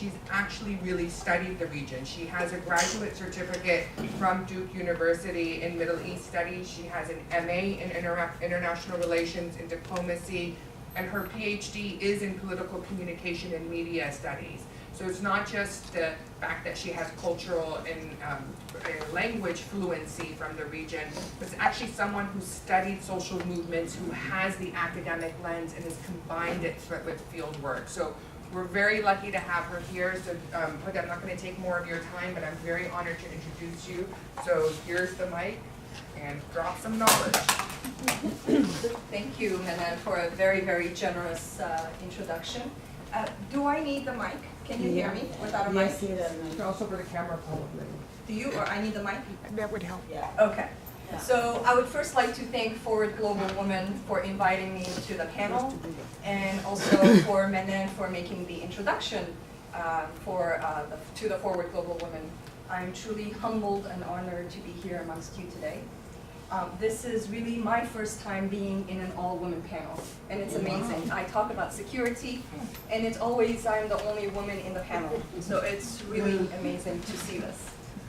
she's actually really studied the region. She has a graduate certificate from Duke University in Middle East Studies. She has an MA in International Relations and Diplomacy, and her PhD is in Political Communication and Media Studies. So it's not just the fact that she has cultural and language fluency from the region, but it's actually someone who studied social movements, who has the academic lens and has combined it with field work. So we're very lucky to have her here. So Houda, I'm not going to take more of your time, but I'm very honored to introduce you. So here's the mic, and drop some knowledge. Thank you, Menan, for a very, very generous introduction. Do I need the mic? Can you hear me without a mic? Yes, you do. Also for the camera, probably. Do you, or I need the mic? That would help. Yeah. Okay. So I would first like to thank Forward Global Women for inviting me to the panel, and also for Menan for making the introduction to the Forward Global Women. I'm truly humbled and honored to be here amongst you today. This is really my first time being in an all-women panel, and it's amazing. I talk about security, and it's always I'm the only woman in the panel, so it's really amazing to see this.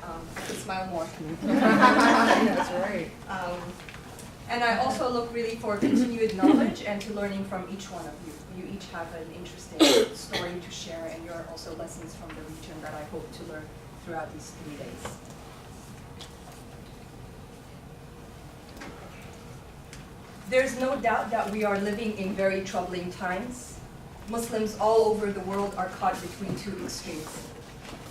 I could smile more. That's right. And I also look really for continued knowledge and to learning from each one of you. You each have an interesting story to share, and you're also lessons from the region that I hope to learn throughout these 3 days. There's no doubt that we are living in very troubling times. Muslims all over the world are caught between two extremes.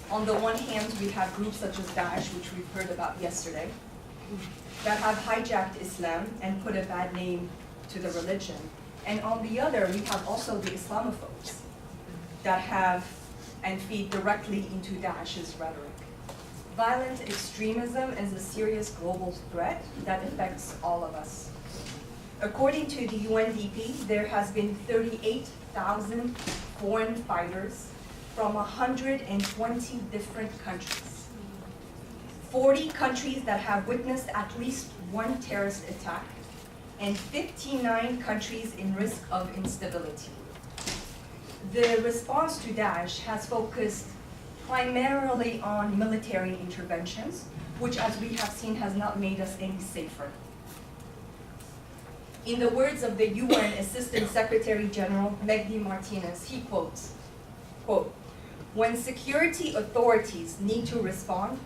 On the one hand, we have groups such as Daesh, which we've heard about yesterday, that have hijacked Islam and put a bad name to the religion. And on the other, we have also the Islamophobes that have and feed directly into Daesh's rhetoric. Violent extremism is a serious global threat that affects all of us. According to the UNDP, there has been 38,000 foreign fighters from 120 different countries. 40 countries that have witnessed at least one terrorist attack, and 59 countries in risk of instability. The response to Daesh has focused primarily on military interventions, which, as we have seen, has not made us any safer. In the words of the UN Assistant Secretary General Megdi Martinez, he quotes, quote, "When security authorities need to respond,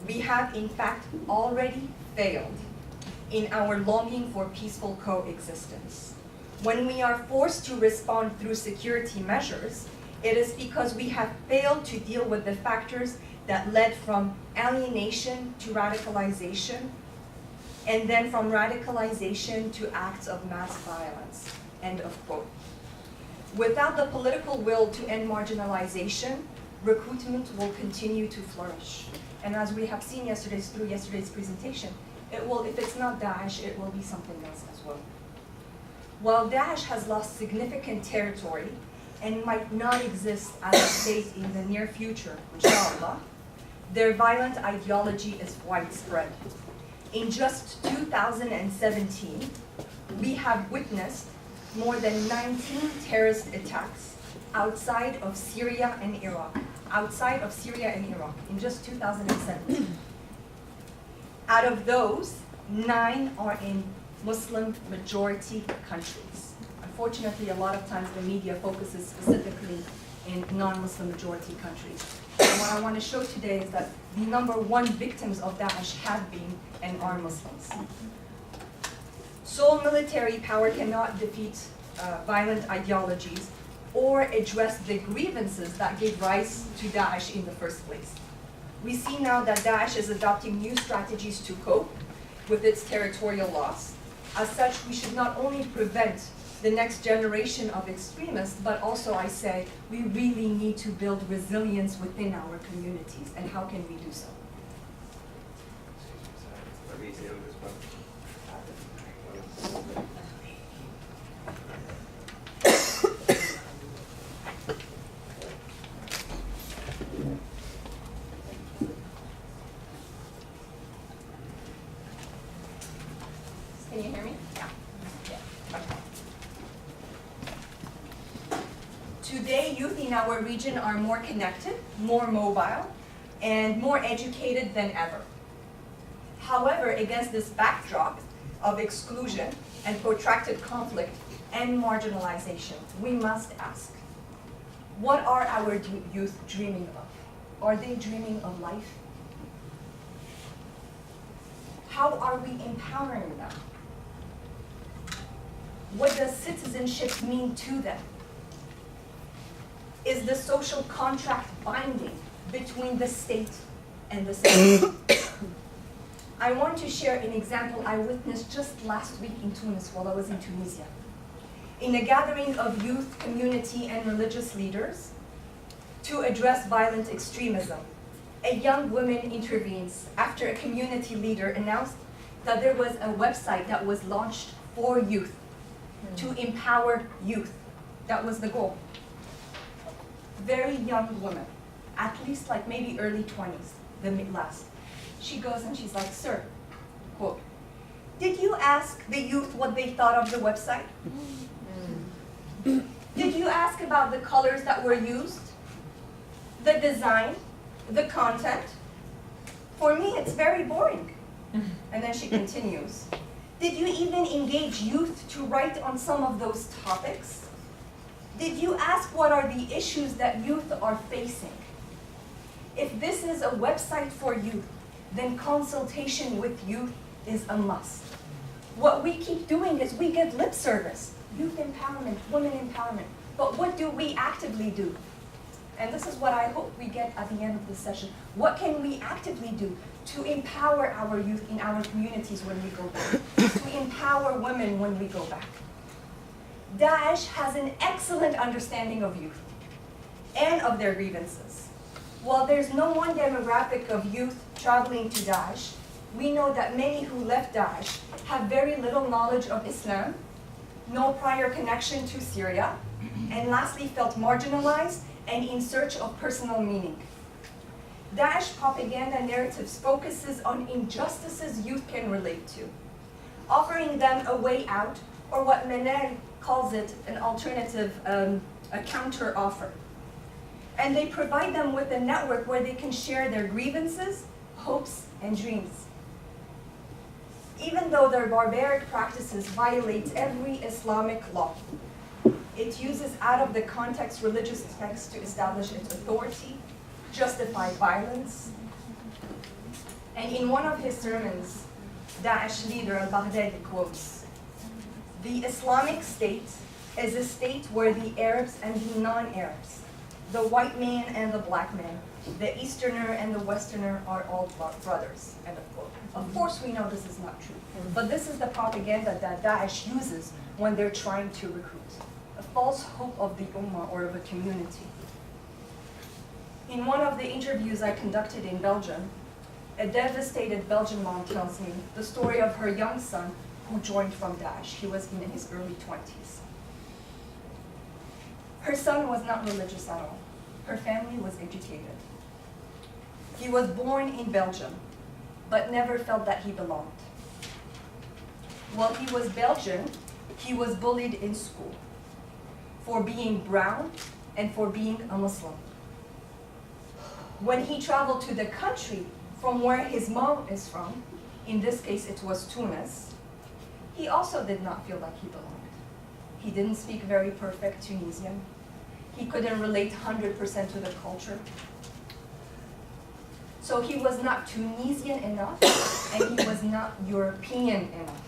we have in fact already failed in our longing for peaceful coexistence. When we are forced to respond through security measures, it is because we have failed to deal with the factors that led from alienation to radicalization, and then from radicalization to acts of mass violence," end of quote. Without the political will to end marginalization, recruitment will continue to flourish. And as we have seen through yesterday's presentation, it will, if it's not Daesh, it will be something else as well. While Daesh has lost significant territory and might not exist as a state in the near future, inshallah, their violent ideology is widespread. In just 2017, we have witnessed more than 19 terrorist attacks outside of Syria and Iraq. In just 2017. Out of those, 9 are in Muslim majority countries. Unfortunately, a lot of times the media focuses specifically in non-Muslim majority countries. And what I want to show today is that the #1 victims of Daesh have been and are Muslims. Sole military power cannot defeat violent ideologies or address the grievances that gave rise to Daesh in the first place. We see now that Daesh is adopting new strategies to cope with its territorial loss. As such, we should not only prevent the next generation of extremists, but also, I say, we really need to build resilience within our communities. And how can we do so? Can you hear me? Yeah. Okay. Today, Youth in our region are more connected, more mobile, and more educated than ever. However, against this backdrop of exclusion and protracted conflict and marginalization, we must ask, what are our youth dreaming of? Are they dreaming of life? How are we empowering them? What does citizenship mean to them? Is the social contract binding between the state and the citizen? I want to share an example I witnessed just last week in Tunis while I was in Tunisia. In a gathering of youth, community, and religious leaders to address violent extremism, a young woman intervenes after a community leader announced that there was a website that was launched for youth, to empower youth. That was the goal. Very young woman, at least like maybe early 20s, the last. She goes and she's like, sir, quote, did you ask the youth what they thought of the website? Did you ask about the colors that were used? The design? The content? For me, it's very boring. And then she continues. Did you even engage youth to write on some of those topics? Did you ask what are the issues that youth are facing? If this is a website for youth, then consultation with youth is a must. What we keep doing is we give lip service. Youth empowerment, women empowerment. But what do we actively do? And this is what I hope we get at the end of this session. What can we actively do to empower our youth in our communities when we go back? To empower women when we go back? Daesh has an excellent understanding of youth and of their grievances. While there's no one demographic of youth traveling to Daesh, we know that many who left Daesh have very little knowledge of Islam, no prior connection to Syria, and lastly felt marginalized and in search of personal meaning. Daesh propaganda narratives focuses on injustices youth can relate to, offering them a way out, or what Manel calls it, an alternative, a counter offer. And they provide them with a network where they can share their grievances, hopes, and dreams. Even though their barbaric practices violate every Islamic law, it uses out of the context religious texts to establish its authority, justify violence. And in one of his sermons, Daesh leader al-Baghdadi quotes, "The Islamic State is a state where the Arabs and the non-Arabs, the white man and the black man, the Easterner and the Westerner are all brothers," end of quote. Of course we know this is not true, but this is the propaganda that Daesh uses when they're trying to recruit. A false hope of the ummah or of a community. In one of the interviews I conducted in Belgium, a devastated Belgian mom tells me the story of her young son who joined from Daesh. He was in his early 20s. Her son was not religious at all. Her family was educated. He was born in Belgium, but never felt that he belonged. While he was Belgian, he was bullied in school for being brown and for being a Muslim. When he traveled to the country from where his mom is from, in this case it was Tunis, he also did not feel like he belonged. He didn't speak very perfect Tunisian. He couldn't relate 100% to the culture. So he was not Tunisian enough, and he was not European enough.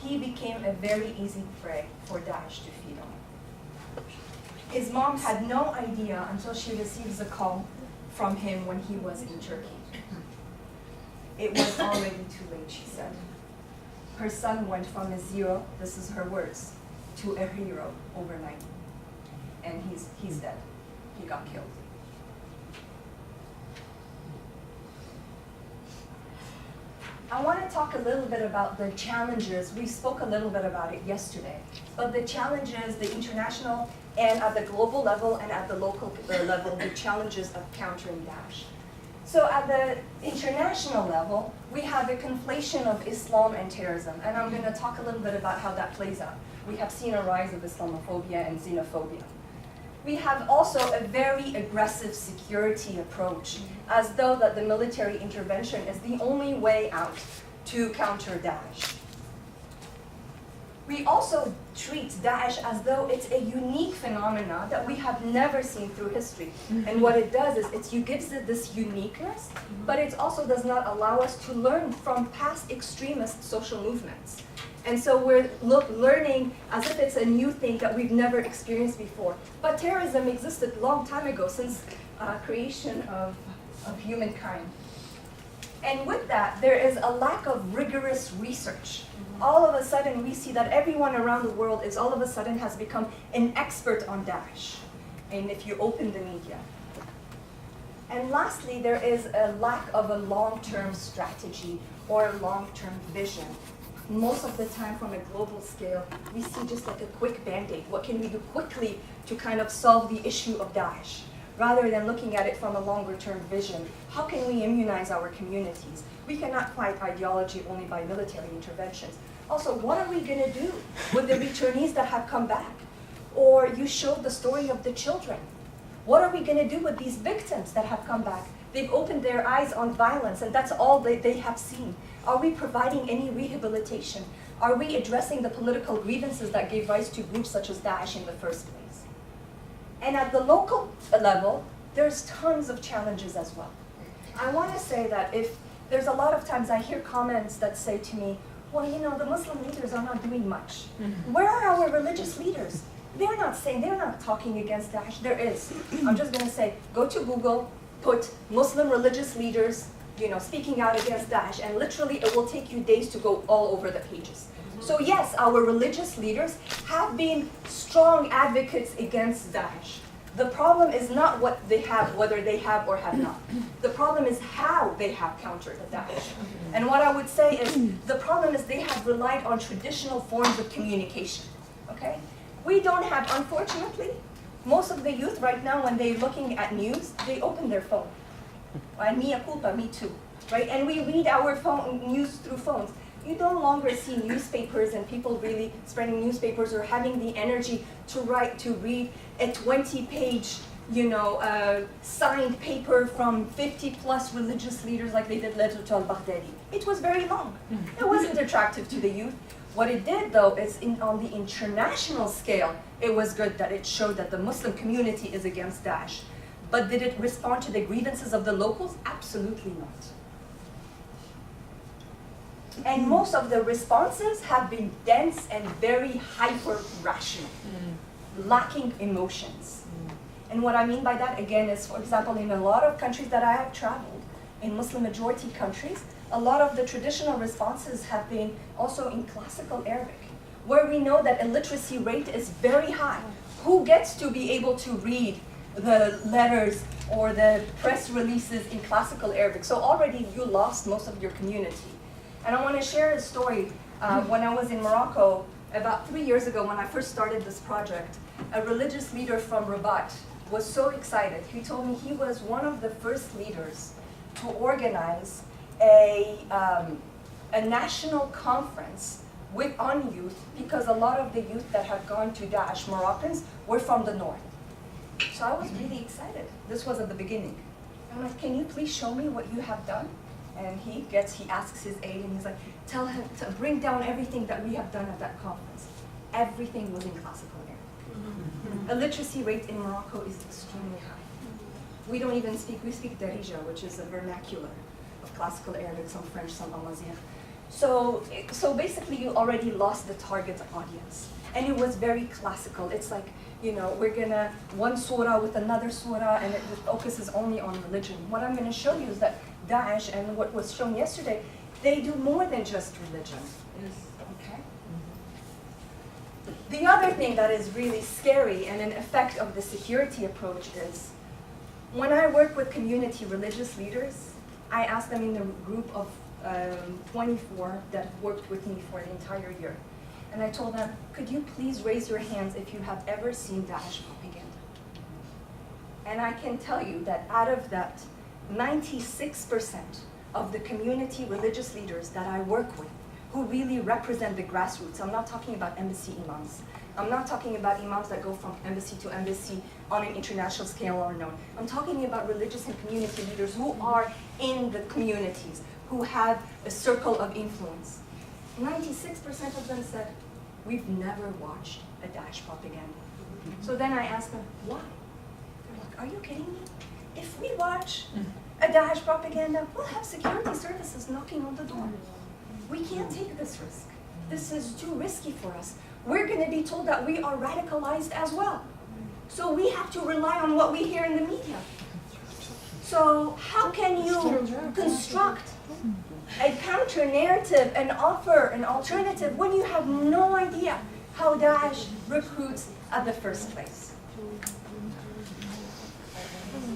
He became a very easy prey for Daesh to feed on. His mom had no idea until she receives a call from him when he was in Turkey. It was already too late, she said. Her son went from a zero, this is her words, to a hero overnight. And he's dead. He got killed. I want to talk a little bit about the challenges. We spoke a little bit about it yesterday. But the challenges, the international and at the global level and at the local level, the challenges of countering Daesh. So at the international level, we have a conflation of Islam and terrorism. And I'm going to talk a little bit about how that plays out. We have seen a rise of Islamophobia and xenophobia. We have also a very aggressive security approach, as though that the military intervention is the only way out to counter Daesh. We also treat Daesh as though it's a unique phenomena that we have never seen through history. And what it does is it gives it this uniqueness, but it also does not allow us to learn from past extremist social movements. And so we're learning as if it's a new thing that we've never experienced before. But terrorism existed a long time ago, since creation of humankind. And with that, there is a lack of rigorous research. All of a sudden, we see that everyone around the world is all of a sudden has become an expert on Daesh. And if you open the media. And lastly, there is a lack of a long-term strategy or a long-term vision. Most of the time, from a global scale, we see just like a quick band-aid. What can we do quickly to kind of solve the issue of Daesh? Rather than looking at it from a longer-term vision. How can we immunize our communities? We cannot fight ideology only by military interventions. Also, what are we going to do with the returnees that have come back? Or you showed the story of the children. What are we going to do with these victims that have come back? They've opened their eyes on violence, and that's all they have seen. Are we providing any rehabilitation? Are we addressing the political grievances that gave rise to groups such as Daesh in the first place? And at the local level, there's tons of challenges as well. I want to say that if there's a lot of times I hear comments that say to me, well, you know, the Muslim leaders are not doing much. Where are our religious leaders? They're not talking against Daesh. There is. I'm just going to say, go to Google, put Muslim religious leaders, you know, speaking out against Daesh, and literally it will take you days to go all over the pages. So yes, our religious leaders have been strong advocates against Daesh. The problem is not what they have, whether they have or have not. The problem is how they have countered the Daesh. And what I would say is, the problem is they have relied on traditional forms of communication, okay? We don't have, unfortunately, most of the youth right now, when they're looking at news, they open their phone. And mea culpa, me too, right? And we read our news through phones. You no longer see newspapers and people really spreading newspapers or having the energy to read a 20-page, you know, signed paper from 50+ religious leaders like they did Letter to al-Baghdadi. It was very long. It wasn't attractive to the youth. What it did, though, is on the international scale, it was good that it showed that the Muslim community is against Daesh. But did it respond to the grievances of the locals? Absolutely not. And most of the responses have been dense and very hyper-rational, lacking emotions. And what I mean by that, again, is, for example, in a lot of countries that I have traveled, in Muslim-majority countries, a lot of the traditional responses have been also in classical Arabic, where we know that illiteracy rate is very high. Who gets to be able to read the letters or the press releases in classical Arabic? So already you lost most of your community. And I want to share a story. When I was in Morocco, about 3 years ago when I first started this project, a religious leader from Rabat was so excited. He told me he was one of the first leaders to organize a national conference on youth, because a lot of the youth that had gone to Daesh, Moroccans, were from the north. So I was really excited. This was at the beginning. I'm like, can you please show me what you have done? And he asks his aide, and he's like, tell him to bring down everything that we have done at that conference. Everything was in classical Arabic. Illiteracy rate in Morocco is extremely high. We don't even we speak Darija, which is a vernacular of classical Arabic, some French, some Amazigh. So basically you already lost the target audience. And it was very classical. It's like, you know, we're gonna one surah with another surah, and it focuses only on religion. What I'm gonna show you is that Daesh, and what was shown yesterday, they do more than just religion. Okay? The other thing that is really scary and an effect of the security approach is, when I work with community religious leaders, I ask them in a group of 24 that worked with me for an entire year. And I told them, could you please raise your hands if you have ever seen Daesh propaganda? And I can tell you that out of that, 96% of the community religious leaders that I work with, who really represent the grassroots, I'm not talking about embassy imams. I'm not talking about imams that go from embassy to embassy on an international scale are known. I'm talking about religious and community leaders who are in the communities, who have a circle of influence. 96% of them said, we've never watched a Daesh propaganda. So then I asked them, why? They're like, are you kidding me? If we watch a Daesh propaganda, we'll have security services knocking on the door. We can't take this risk. This is too risky for us. We're going to be told that we are radicalized as well. So we have to rely on what we hear in the media. So how can you construct a counter-narrative and offer an alternative when you have no idea how Daesh recruits at the first place?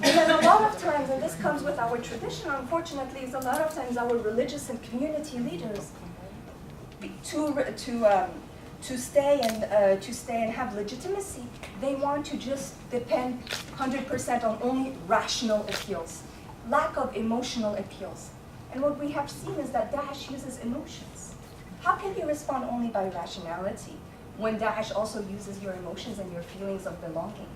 And then a lot of times, and this comes with our tradition, unfortunately, is a lot of times our religious and community leaders, to stay and have legitimacy, they want to just depend 100% on only rational appeals, lack of emotional appeals. And what we have seen is that Daesh uses emotions. How can you respond only by rationality when Daesh also uses your emotions and your feelings of belonging?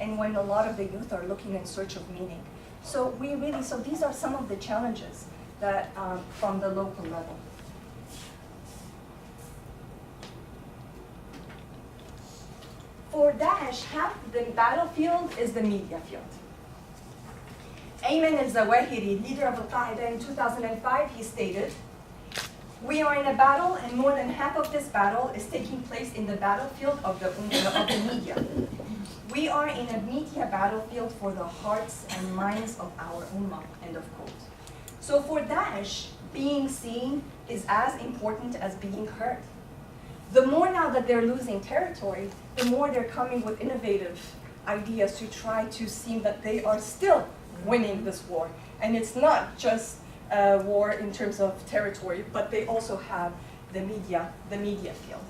And when a lot of the youth are looking in search of meaning. So these are some of the challenges that from the local level. For Daesh, half the battlefield is the media field. Ayman al-Zawahiri, leader of Al-Qaeda in 2005, he stated, "We are in a battle, and more than half of this battle is taking place in the battlefield of the media. We are in a media battlefield for the hearts and minds of our ummah," end of quote. So for Daesh, being seen is as important as being heard. The more now that they're losing territory, the more they're coming with innovative ideas to try to seem that they are still winning this war. And it's not just a war in terms of territory, but they also have the media field.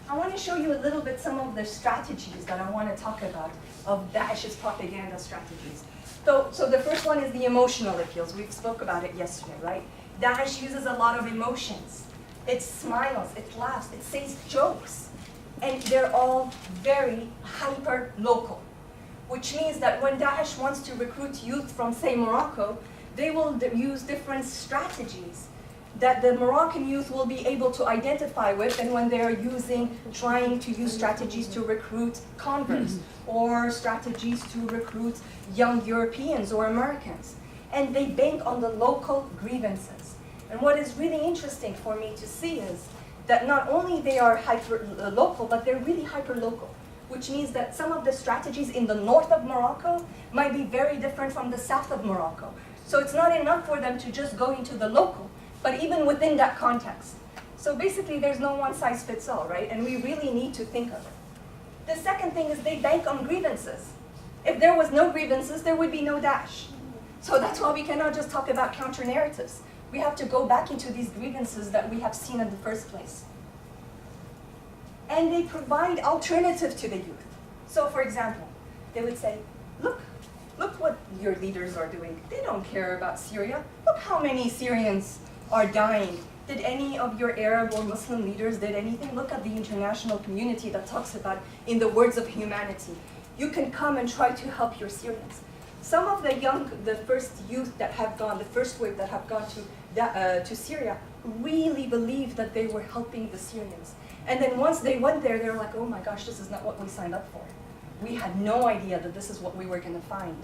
I want to show you a little bit some of the strategies that I want to talk about of Daesh's propaganda strategies. So the first one is the emotional appeals. We spoke about it yesterday, right? Daesh uses a lot of emotions. It smiles, it laughs, it says jokes. And they're all very hyper-local, which means that when Daesh wants to recruit youth from, say, Morocco, they will use different strategies that the Moroccan youth will be able to identify with, and when they're trying to use strategies to recruit converts or strategies to recruit young Europeans or Americans. And they bank on the local grievances. And what is really interesting for me to see is that not only they are hyper-local, but they're really hyper-local, which means that some of the strategies in the north of Morocco might be very different from the south of Morocco. So it's not enough for them to just go into the local, but even within that context. So basically, there's no one-size-fits-all, right? And we really need to think of it. The second thing is they bank on grievances. If there was no grievances, there would be no Daesh. So that's why we cannot just talk about counter-narratives. We have to go back into these grievances that we have seen in the first place. And they provide alternative to the youth. So for example, they would say, look what your leaders are doing. They don't care about Syria. Look how many Syrians are dying. Did any of your Arab or Muslim leaders did anything? Look at the international community that talks about in the words of humanity. You can come and try to help your Syrians. Some of the first youth that have gone, the first wave that have gone to Syria, really believed that they were helping the Syrians. And then once they went there, they're like, oh my gosh, this is not what we signed up for. We had no idea that this is what we were going to find,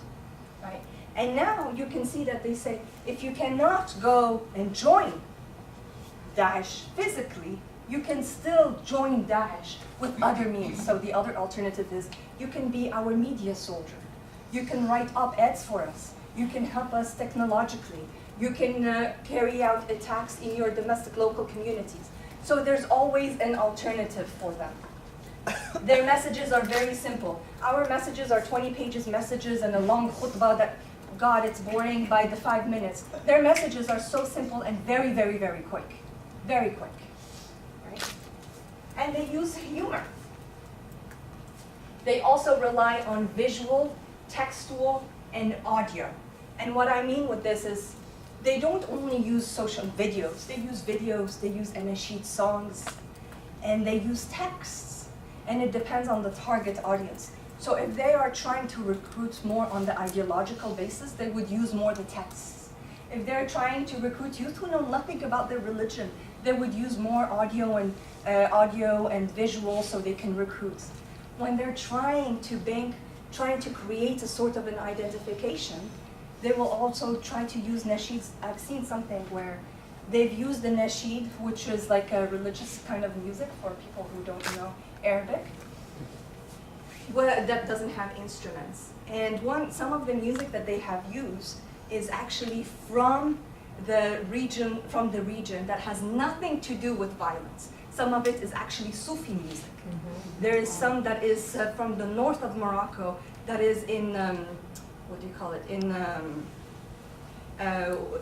right? And now you can see that they say, if you cannot go and join Daesh physically, you can still join Daesh with other means. So the other alternative is, you can be our media soldier. You can write op-eds for us. You can help us technologically. You can carry out attacks in your domestic local communities. So there's always an alternative for them. Their messages are very simple. Our messages are 20 pages messages and a long khutbah that, God, it's boring by the 5 minutes. Their messages are so simple and very, very, very quick. Very quick. Right? And they use humor. They also rely on visual, textual, and audio. And what I mean with this is, they don't only use social videos. They use videos, they use anashid songs. and they use texts, and it depends on the target audience. So if they are trying to recruit more on the ideological basis, they would use more the texts. If they're trying to recruit youth who know nothing about their religion, they would use more audio and visual so they can recruit. When they're trying to create a sort of an identification, they will also try to use nasheeds. I've seen something where they've used the nasheed, which is like a religious kind of music for people who don't know Arabic, that doesn't have instruments. And some of the music that they have used is actually from the region that has nothing to do with violence. Some of it is actually Sufi music. There is some that is from the north of Morocco that is in, what do you call it, in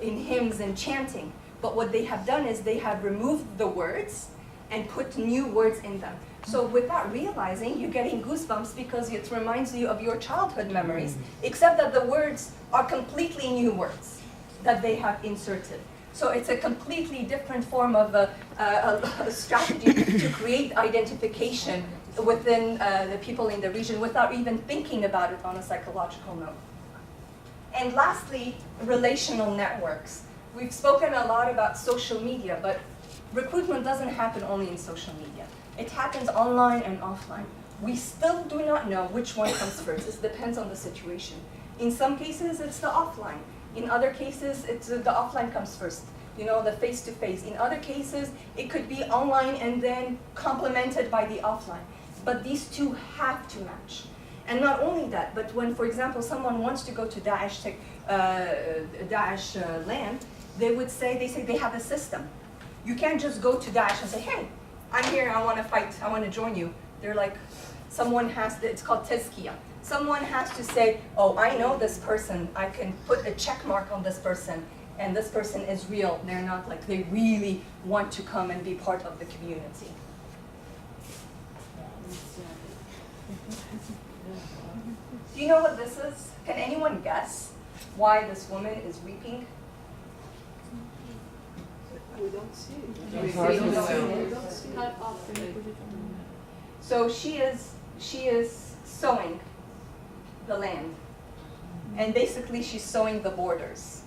hymns and chanting. But what they have done is they have removed the words and put new words in them. So without realizing, you're getting goosebumps because it reminds you of your childhood memories, except that the words are completely new words that they have inserted. So it's a completely different form of a strategy to create identification within the people in the region without even thinking about it on a psychological note. And lastly, relational networks. We've spoken a lot about social media, but recruitment doesn't happen only in social media. It happens online and offline. We still do not know which one comes first. It depends on the situation. In some cases, it's the offline. In other cases, it's the offline comes first, the face-to-face. In other cases, it could be online and then complemented by the offline. But these two have to match. And not only that, but when, for example, someone wants to go to Daesh land, they say they have a system. You can't just go to Daesh and say, hey, I'm here, I want to fight, I want to join you. They're like, it's called tazkiyah. Someone has to say, oh, I know this person, I can put a check mark on this person, and this person is real. They're not like, they really want to come and be part of the community. Do you know what this is? Can anyone guess why this woman is weeping? We don't see it. We don't see it. So she is sowing the land, and basically she's sowing the borders.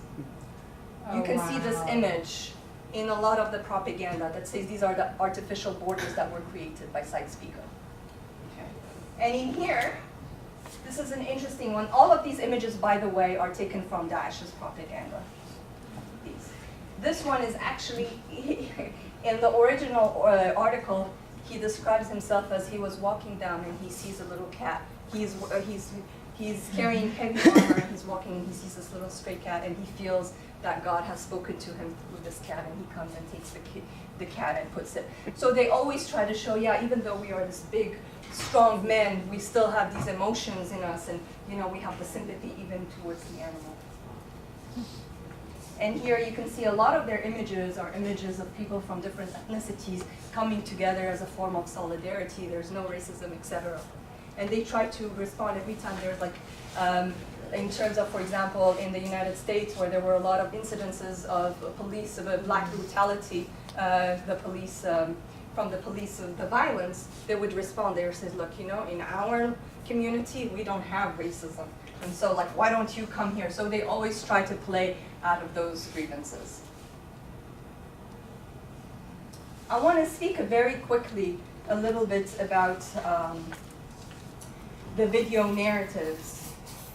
You can see this image in a lot of the propaganda that says these are the artificial borders that were created by Sykes-Picot. And in here, this is an interesting one. All of these images, by the way, are taken from Daesh's propaganda. This one is actually, in the original article, he describes himself as he was walking down and he sees a little cat. He's carrying heavy armor and he's walking and he sees this little stray cat and he feels that God has spoken to him through this cat, and he comes and takes the cat and puts it. So they always try to show, yeah, even though we are this big, strong men, we still have these emotions in us, and we have the sympathy even towards the animal. And here you can see a lot of their images are images of people from different ethnicities coming together as a form of solidarity. There's no racism, etc. And they try to respond every time there's like, in terms of, for example, in the United States, where there were a lot of incidences of black brutality, from the police of the violence, they would respond. They would say, look, in our community, we don't have racism. And so, like, why don't you come here? So they always try to play out of those grievances. I want to speak very quickly a little bit about the video narratives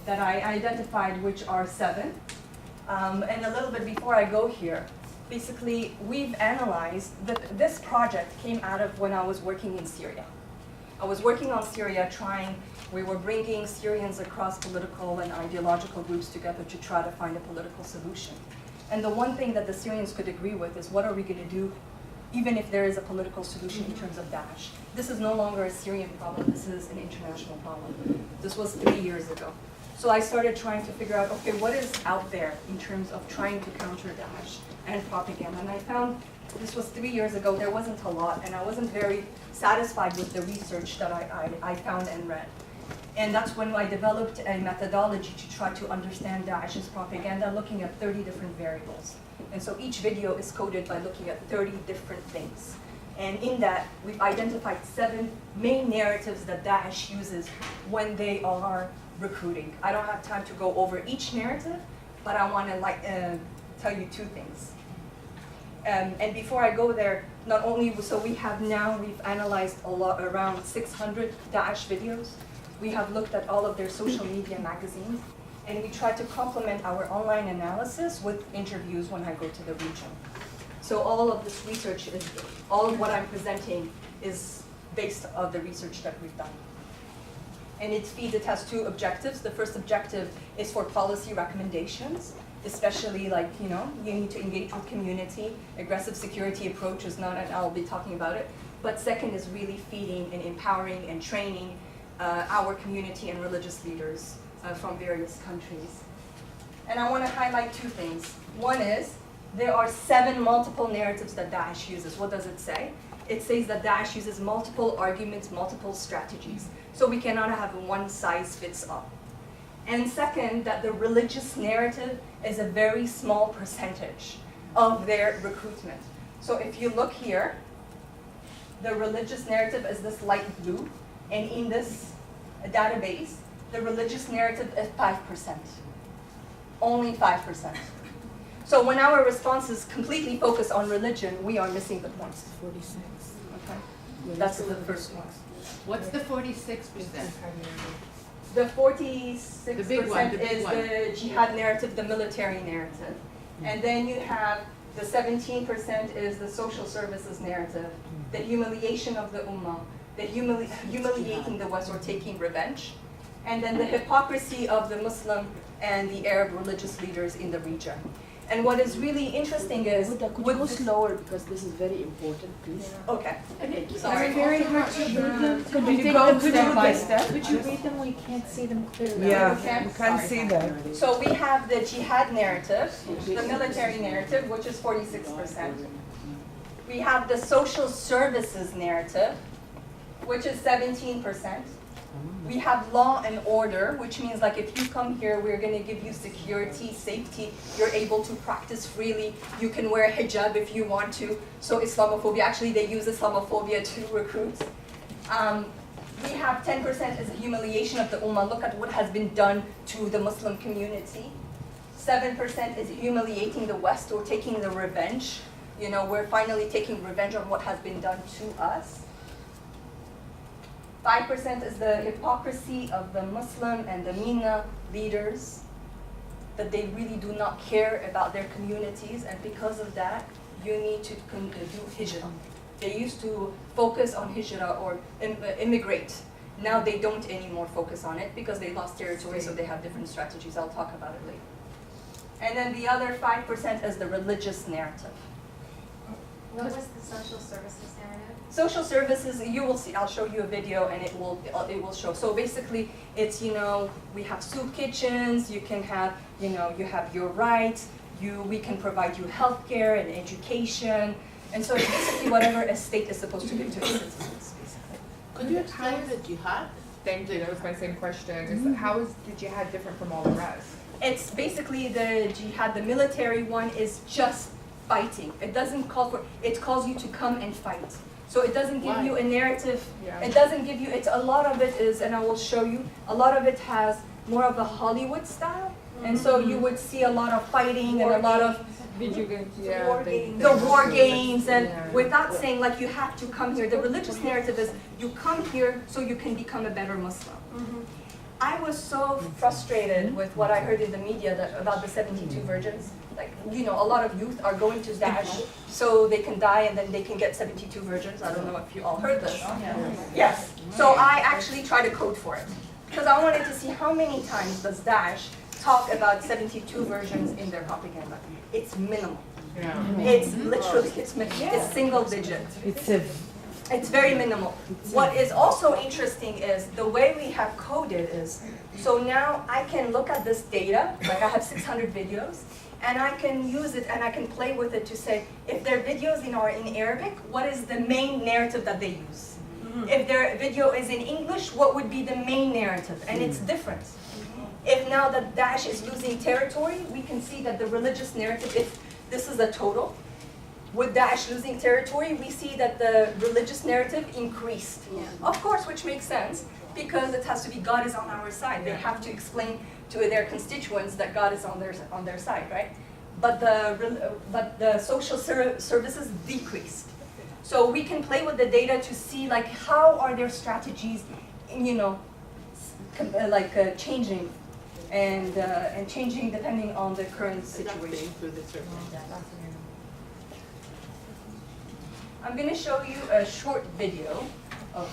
that I identified, which are 7. And a little bit before I go here, basically, we've analyzed that this project came out of when I was working in Syria. I was working on Syria we were bringing Syrians across political and ideological groups together to try to find a political solution. And the one thing that the Syrians could agree with is, what are we going to do even if there is a political solution in terms of Daesh? This is no longer a Syrian problem, this is an international problem. This was 3 years ago. So I started trying to figure out, okay, what is out there in terms of trying to counter Daesh and propaganda? And I found, this was 3 years ago, there wasn't a lot, and I wasn't very satisfied with the research that I found and read. And that's when I developed a methodology to try to understand Daesh's propaganda, looking at 30 different variables. And so each video is coded by looking at 30 different things. And in that, we've identified 7 main narratives that Daesh uses when they are recruiting. I don't have time to go over each narrative, but I want to tell you 2 things. And before I go there, not only, so we've analyzed around 600 Daesh videos. We have looked at all of their social media magazines, and we try to complement our online analysis with interviews when I go to the region. So all of this research all of what I'm presenting is based on the research that we've done. And it has 2 objectives. The first objective is for policy recommendations, especially you need to engage with community. Aggressive security approach is not, and I'll be talking about it. But second is really feeding and empowering and training our community and religious leaders from various countries. And I want to highlight 2 things. One is, there are 7 multiple narratives that Daesh uses. What does it say? It says that Daesh uses multiple arguments, multiple strategies. So we cannot have a one-size-fits-all. And second, that the religious narrative is a very small percentage of their recruitment. So if you look here, the religious narrative is this light blue, and in this database, the religious narrative is 5%. Only 5%. So when our responses completely focus on religion, we are missing the point. 46. Okay? That's the first one. What's the 46%? The 46% The big one. is the jihad narrative, the military narrative. And then you have the 17% is the social services narrative, the humiliation of the ummah, the humiliating the West or taking revenge, and then the hypocrisy of the Muslim and the Arab religious leaders in the region. And what is really interesting is... Houda, could you go slower, because this is very important, please? Okay. Sorry. Sorry. Very hard to read them. Could you you go go step step by by step? step? Could you read them? We can't see them clearly. Yeah, Okay. you can't see that. So we have the jihad narrative, the military narrative, which is 46%. We have the social services narrative, which is 17%. We have law and order, which means like if you come here, we're going to give you security, safety. You're able to practice freely. You can wear hijab if you want to. So Islamophobia, actually they use Islamophobia to recruit. We have 10% as a humiliation of the ummah. Look at what has been done to the Muslim community. 7% is humiliating the West or taking the revenge. You know, we're finally taking revenge on what has been done to us. 5% is the hypocrisy of the Muslim and the MENA leaders, that they really do not care about their communities, and because of that, you need to do hijrah. They used to focus on hijrah or immigrate. Now they don't anymore focus on it because they lost territory, so they have different strategies. I'll talk about it later. And then the other 5% is the religious narrative. What was the social services narrative? Social services, you will see, I'll show you a video and it will show. So basically, it's, you know, we have soup kitchens, you can have, you know, you have your rights, we can provide you healthcare and education. And so it's basically whatever a state is supposed to give to its citizens, basically. Could you explain the jihad? Thank you, that was my same question. Is how is the jihad different from all the rest? It's basically the jihad, the military one is just fighting. It doesn't call for, it calls you to come and fight. So it doesn't give you a narrative, it doesn't give you, it's a lot of it is, and I will show you, a lot of it has more of a Hollywood style. And so you would see a lot of fighting and a lot of Video games, the war games, and without saying like you have to come here. The religious narrative is you come here so you can become a better Muslim. I was so frustrated with what I heard in the media about the 72 virgins. Like, you know, a lot of youth are going to Daesh so they can die and then they can get 72 virgins. I don't know if you all heard this. Yes. So I actually tried to code for it because I wanted to see how many times does Daesh talk about 72 virgins in their propaganda. It's minimal. It's literally, it's single digit. It's very minimal. What is also interesting is the way we have coded is, so now I can look at this data, like I have 600 videos, and I can use it and I can play with it to say, if their videos are in Arabic, what is the main narrative that they use? If their video is in English, what would be the main narrative? And it's different. If now that Daesh is losing territory, we can see that the religious narrative, if this is a total, with Daesh losing territory, we see that the religious narrative increased. Of course, which makes sense, because it has to be God is on our side. They have to explain to their constituents that God is on their side, right? But the social services decreased. So we can play with the data to see like how are their strategies, changing and changing depending on the current situation. I'm going to show you a short video of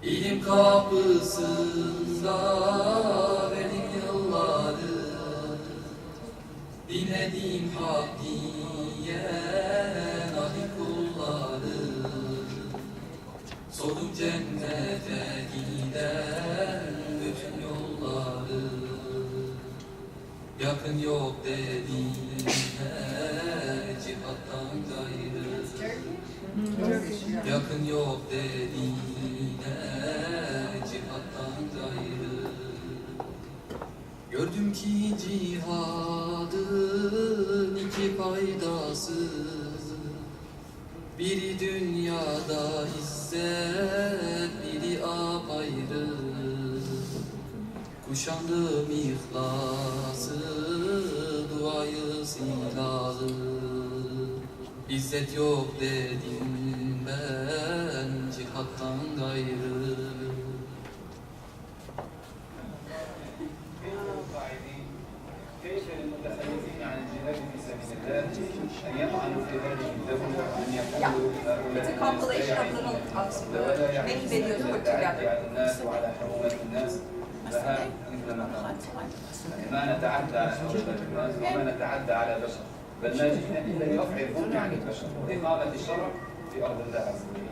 İlim kapısında benim yılları dinlediğim hak diyen ahi kulları sordum cennete giden bütün yolları yakın yok dediler cihattan gayrı yakın yok dediler cihattan gayrı gördüm ki cihadın iki faydası biri dünyada izzet biri apayrı kuşandım ihlası duayı silahı İzzet yok dedim ben cihattan gayrı كيف للمتخلفين عن الجهاد في سبيل الله أن يطعنوا في هذه الدولة وأن يقولوا It's a compilation of little many videos put together. على الناس وعلى حرمات الناس لها مثل ما قال ما نتعدى على حرمات الناس وما نتعدى على بشر بل ما جئنا إلا لرفع الظلم عن البشر وإقامة الشرع في أرض الله عز وجل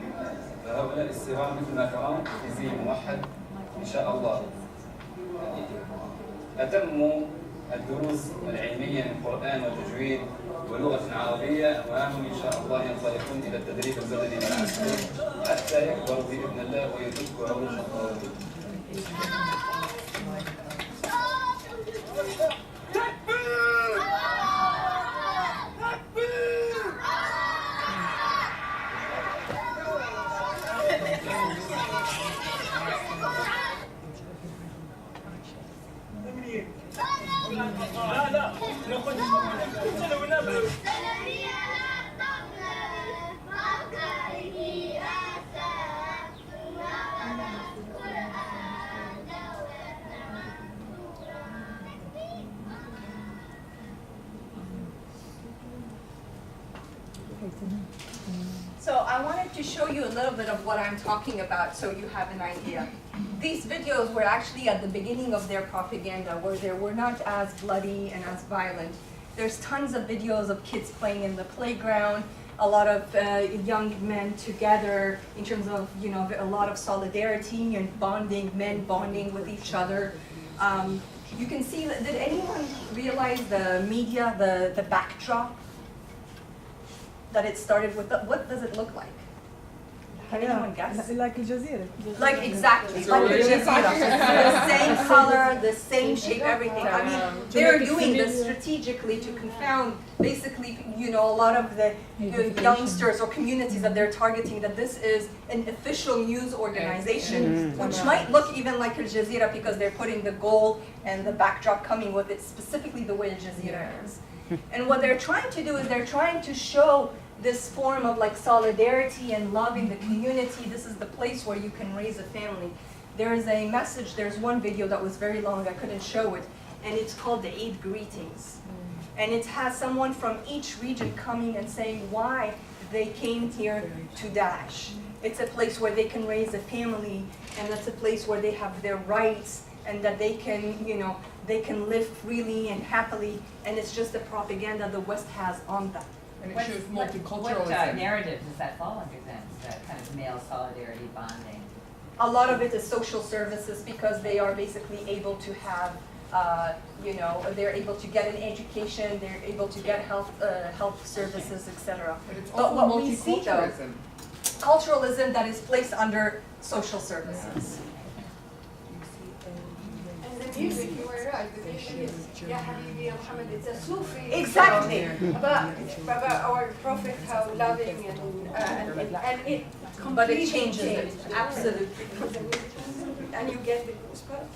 فهؤلاء الصغار مثل ما قال في زي موحد إن شاء الله أتموا الدروس العلمية من قرآن وتجويد ولغة عربية وهم إن شاء الله ينطلقون إلى التدريب البدني والعسكري حتى يكبروا بإذن الله ويدركوا عروش الطوارئ. So I wanted to show you a little bit of what I'm talking about so you have an idea. These videos were actually at the beginning of their propaganda where they were not as bloody and as violent. There's tons of videos of kids playing in the playground, a lot of young men together in terms of, a lot of solidarity and bonding, men bonding with each other. You can see, did anyone realize the media, the backdrop that it started with? What does it look like? Can anyone guess? Like Al Jazeera. Like exactly, like Al Jazeera. The same color, the same shape, everything. I mean, they're doing this strategically to confound basically, a lot of the youngsters or communities that they're targeting, that this is an official news organization, which might look even like Al Jazeera because they're putting the gold and the backdrop coming with it specifically the way Al Jazeera is. And what they're trying to do is they're trying to show this form of like solidarity and loving the community. This is the place where you can raise a family. There is a message, there's one video that was very long, I couldn't show it, and it's called the 8 Greetings. And it has someone from each region coming and saying why they came here to Daesh. It's a place where they can raise a family, and it's a place where they have their rights, and that they can, they can live freely and happily, and it's just the propaganda the West has on that. And it What- shows What multiculturalism. narrative does that fall under then, that kind of male solidarity bonding? A lot of it is social services because they are basically able to have, they're able to get an education, they're able to get health services, etc. But it's But also what we see though, multiculturalism. culturalism that is placed under social services. And the music, you were right, the music is Ya Habibi Ya Muhammad, it's a Sufi. Exactly. About our Prophet, how loving and it But it completely changes it, changed. absolutely. And you get the goosebumps.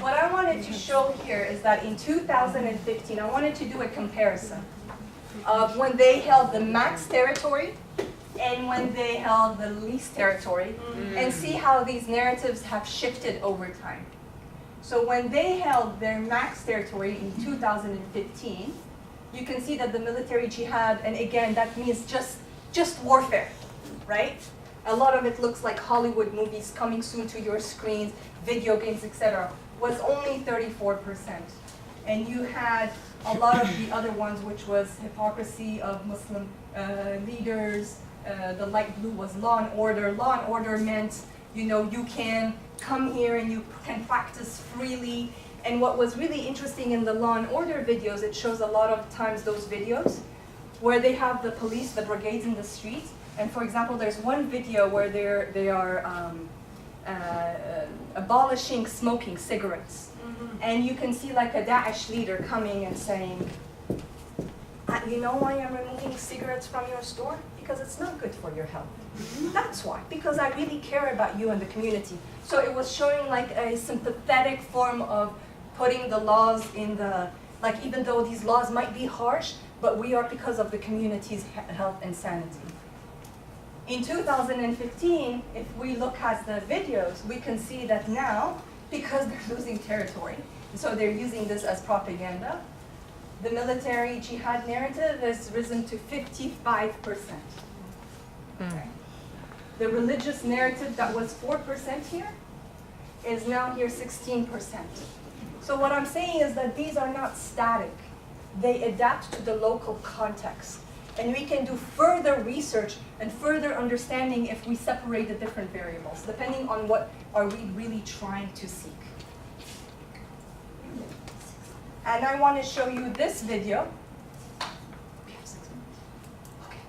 What I wanted to show here is that in 2015, I wanted to do a comparison of when they held the max territory and when they held the least territory, and see how these narratives have shifted over time. So when they held their max territory in 2015, you can see that the military jihad, and again, that means just warfare, right? A lot of it looks like Hollywood movies coming soon to your screens, video games, etc., was only 34%. And you had a lot of the other ones, which was hypocrisy of Muslim leaders. The light blue was law and order. Law and order meant, you can come here and you can practice freely. And what was really interesting in the law and order videos, it shows a lot of times those videos where they have the police, the brigades in the streets. And for example, there's one video where they are abolishing smoking cigarettes. And you can see like a Daesh leader coming and saying, you know why I'm removing cigarettes from your store? Because it's not good for your health. That's why, because I really care about you and the community. So it was showing like a sympathetic form of putting the laws in the, like even though these laws might be harsh, but we are because of the community's health and sanity. In 2015, if we look at the videos, we can see that now, because they're losing territory, so they're using this as propaganda, the military jihad narrative has risen to 55%. Okay. The religious narrative that was 4% here is now here 16%. So what I'm saying is that these are not static. They adapt to the local context. And we can do further research and further understanding if we separate the different variables, depending on what are we really trying to seek. And I want to show you this video. We have 6 minutes. Okay.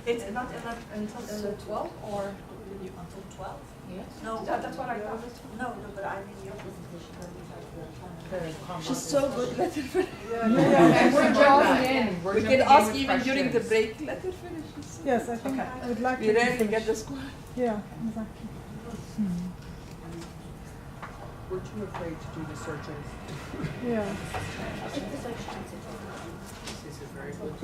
It's not 11 until 12 or Until 12? yes? No, that's what I thought. No, but I mean your presentation. She's so good, let her finish. And we're jumping in. We jumping can in ask with even during the questions. break, let her finish. Yes, I think Okay. I would like We to rarely finish. get the score. Yeah, exactly. We're too afraid to do the searches. Yeah. This is very good.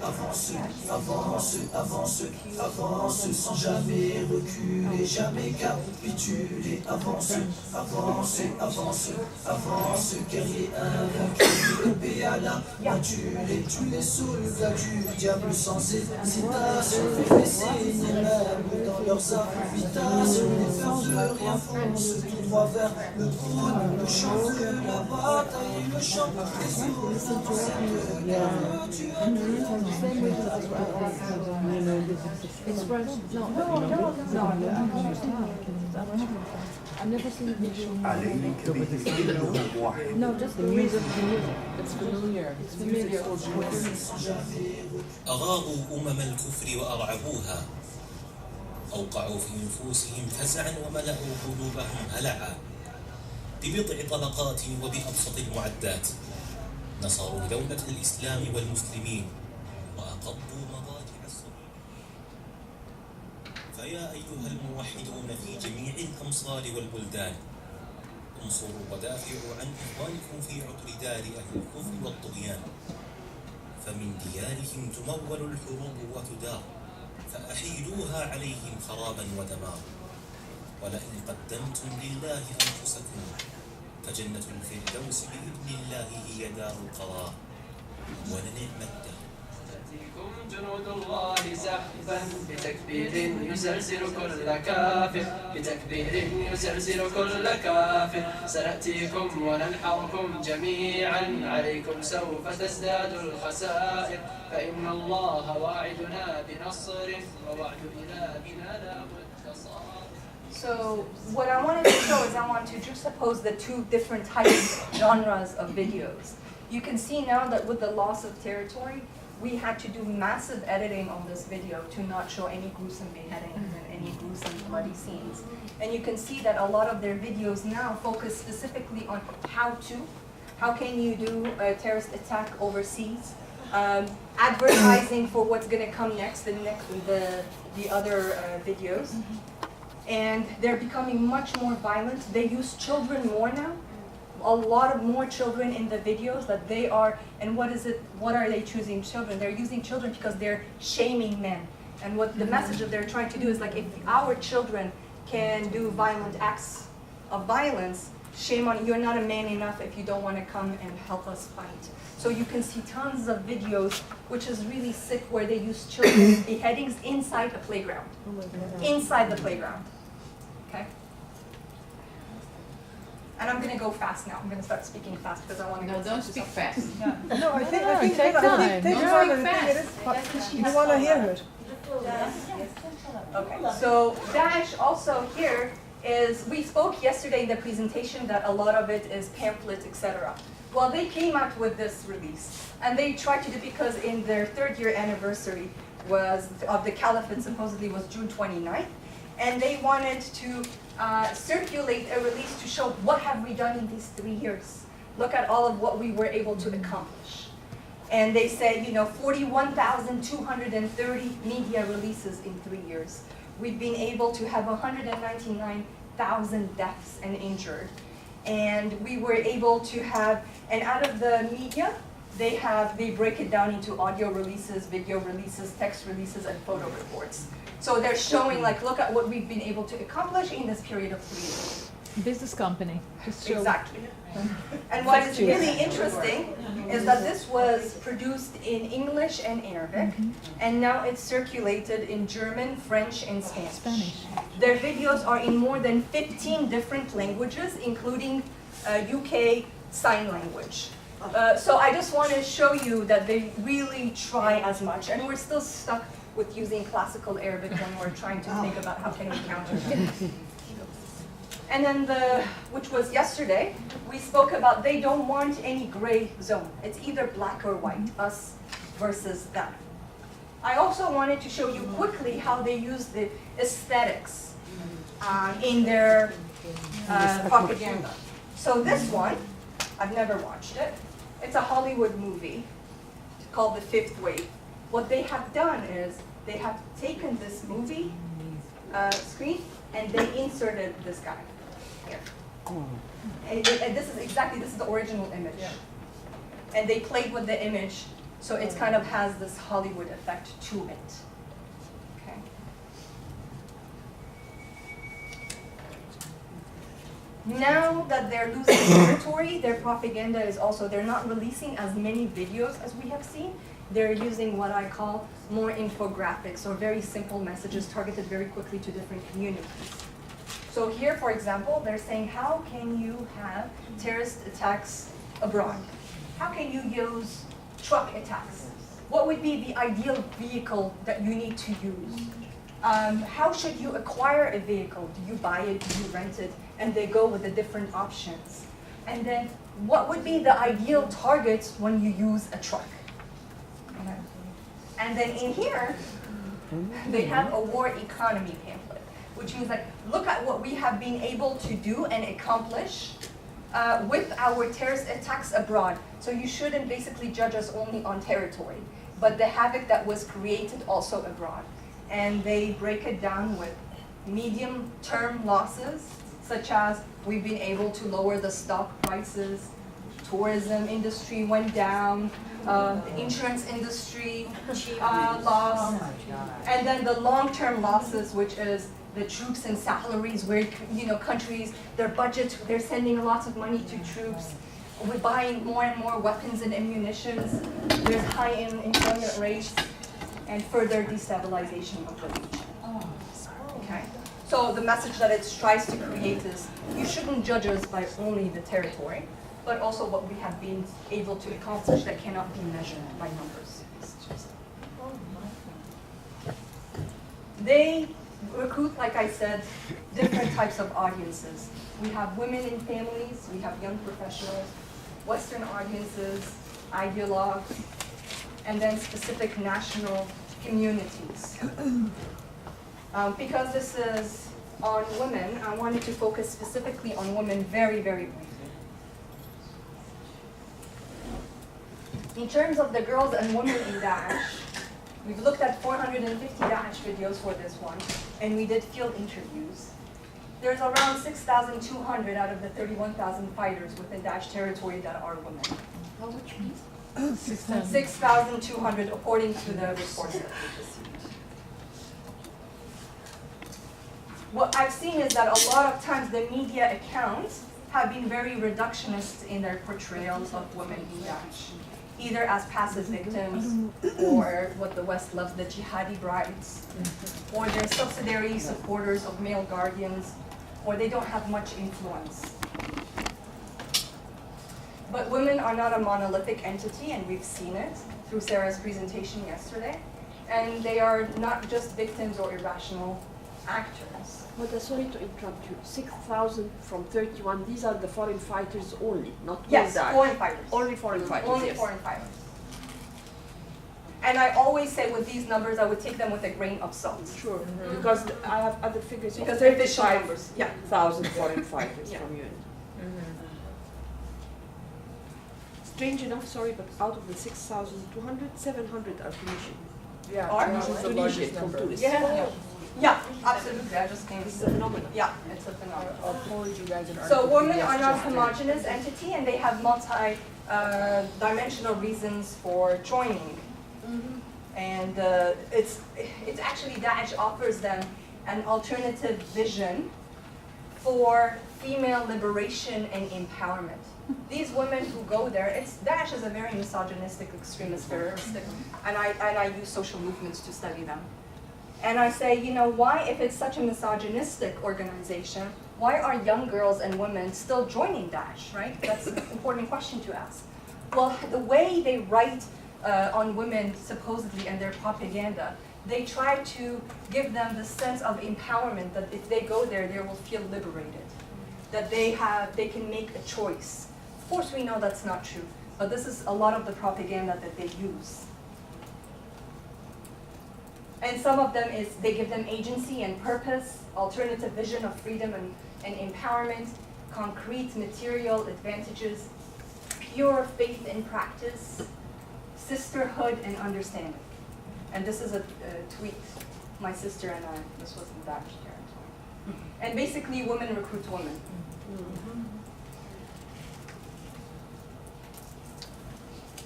Avance, avance, avance, avance sans jamais reculer, jamais capituler. Avance, avance, avance, avance, guerrier invaincu, épée à la maturée. Tu les soldats du diable sans hésitation, fais baisser les mêmes dans leurs habitations. Les peurs de rien foncent tout droit vers le trône. Le chant de la bataille et le chant des eaux dans cette guerre. Tu as I've never seen it before. No, just the music. It's familiar. It's familiar. أغاروا الكفر وأرعبوها أوقعوا في نفوسهم فزعا وملأوا قلوبهم هلعا ببضع طلقات وبأبسط المعدات نصروا دولة الإسلام والمسلمين وأقضوا مضاجع الصليب. فيا أيها الموحدون في جميع الأمصار والبلدان انصروا ودافعوا عن إخوانكم في عطر دار أهل الكفر والطغيان فمن ديارهم تمول الحروب وتدار فأحيلوها عليهم خرابا ودمار ولئن قدمتم لله أنفسكم فجنة الفردوس بإذن الله هي دار القرار ولنعم الدار. تأتيكم جنود الله زحفا بتكبير يزلزل كل كافر بتكبير يزلزل كل كافر سنأتيكم وننحركم جميعا عليكم سوف تزداد الخسائر فإن الله واعدنا بنصر ووعد إلهنا لا متصار. So what I wanted to show is I want to juxtapose the two different types, genres of videos. You can see now that with the loss of territory, we had to do massive editing on this video to not show any gruesome beheadings and any gruesome bloody scenes. And you can see that a lot of their videos now focus specifically on how can you do a terrorist attack overseas, advertising for what's going to come next, the other videos. And they're becoming much more violent. They use children more now. A lot of more children in the videos that they are, and what are they choosing children? They're using children because they're shaming men. And what the message that they're trying to do is like, if our children can do violent acts of violence, shame on you, you're not a man enough if you don't want to come and help us fight. So you can see tons of videos, which is really sick, where they use children beheadings inside a playground. Inside the playground. Okay? And I'm going to go fast now. I'm going to start speaking fast because I want to go. No, don't speak fast. No, I think take time. take Don't time. speak I fast. think you want to hear it. Okay, so Daesh also here is, we spoke yesterday in the presentation that a lot of it is pamphlets, etc. Well, they came out with this release, and they tried to do, because in their 3rd year anniversary of the caliphate supposedly was June 29th, and they wanted to circulate a release to show what have we done in these 3 years. Look at all of what we were able to accomplish. And they said, 41,230 media releases in 3 years. We've been able to have 199,000 deaths and injured. And we were able to have, and out of the media, they break it down into audio releases, video releases, text releases, and photo reports. So they're showing, like, look at what we've been able to accomplish in this period of 3 years. Business company. Just show. Exactly. And what is really interesting is that this was produced in English and Arabic, and now it's circulated in German, French, and Spanish. Their videos are in more than 15 different languages, including UK Sign Language. So I just want to show you that they really try as much, and we're still stuck with using classical Arabic when we're trying to think about how can we counter it. And then which was yesterday, we spoke about they don't want any gray zone. It's either black or white, us versus them. I also wanted to show you quickly how they use the aesthetics in their propaganda. So this one, I've never watched it. It's a Hollywood movie called The Fifth Wave. What they have done is they have taken this movie screen and they inserted this guy here. And this is the original image. Yeah. And they played with the image, so it kind of has this Hollywood effect to it. Okay. Now that they're losing territory, their propaganda is also, they're not releasing as many videos as we have seen. They're using what I call more infographics, or very simple messages targeted very quickly to different communities. So here, for example, they're saying, how can you have terrorist attacks abroad? How can you use truck attacks? What would be the ideal vehicle that you need to use? How should you acquire a vehicle? Do you buy it? Do you rent it? And they go with the different options. And then what would be the ideal targets when you use a truck? And then in here, they have a war economy pamphlet, which means, like, look at what we have been able to do and accomplish with our terrorist attacks abroad. So you shouldn't basically judge us only on territory, but the havoc that was created also abroad. And they break it down with medium-term losses, such as we've been able to lower the stock prices, tourism industry went down, the insurance industry lost, and then the long-term losses, which is the troops and salaries, where countries, their budget, they're sending lots of money to troops. We're buying more and more weapons and ammunitions. There's high employment rates and further destabilization of the region. Okay. So the message that it tries to create is you shouldn't judge us by only the territory, but also what we have been able to accomplish that cannot be measured by numbers. They recruit, like I said, different types of audiences. We have women in families, we have young professionals, Western audiences, ideologues, and then specific national communities. Because this is on women, I wanted to focus specifically on women very, very briefly. In terms of the girls and women in Daesh, we've looked at 450 Daesh videos for this one, and we did field interviews. There's around 6,200 out of the 31,000 fighters within Daesh territory that are women. How much, please? 6,200 according to the reports that we received. What I've seen is that a lot of times the media accounts have been very reductionist in their portrayals of women in Daesh, either as passive victims or what the West loves, the jihadi brides, or they're subsidiary supporters of male guardians, or they don't have much influence. But women are not a monolithic entity, and we've seen it through Sarah's presentation yesterday. And they are not just victims or irrational actors. But sorry to interrupt you. 6,000 from 31. These are the foreign fighters only, not Yes, Daesh. foreign fighters. Only foreign fighters. Only yes. foreign fighters. And I always say with these numbers, I would take them with a grain of salt. Sure, because I have other figures. Because they're official numbers. Yeah. 5,000 foreign fighters Yeah. from UN. Strange enough, sorry, but out of the 6,200, 700 are Tunisian. Yeah, Are Tunisia's the Tunisian largest from number. Tunis. Yeah. Yeah, absolutely. I just came It's to a phenomenon. Yeah, it's a phenomenon. I'll forward you guys an So article from women are not a yesterday. homogeneous entity, and they have multi-dimensional reasons for joining. And it's actually Daesh offers them an alternative vision for female liberation and empowerment. These women who go there, Daesh is a very misogynistic, extremist, terroristic, and I use social movements to study them. And I say, why, if it's such a misogynistic organization, why are young girls and women still joining Daesh, right? That's an important question to ask. Well, the way they write on women, supposedly, and their propaganda, they try to give them the sense of empowerment that if they go there, they will feel liberated, that they can make a choice. Of course, we know that's not true, but this is a lot of the propaganda that they use. And some of them is they give them agency and purpose, alternative vision of freedom and empowerment, concrete material advantages, pure faith in practice, sisterhood and understanding. And this is a tweet, my sister and I, this was in Daesh territory. And basically women recruit women.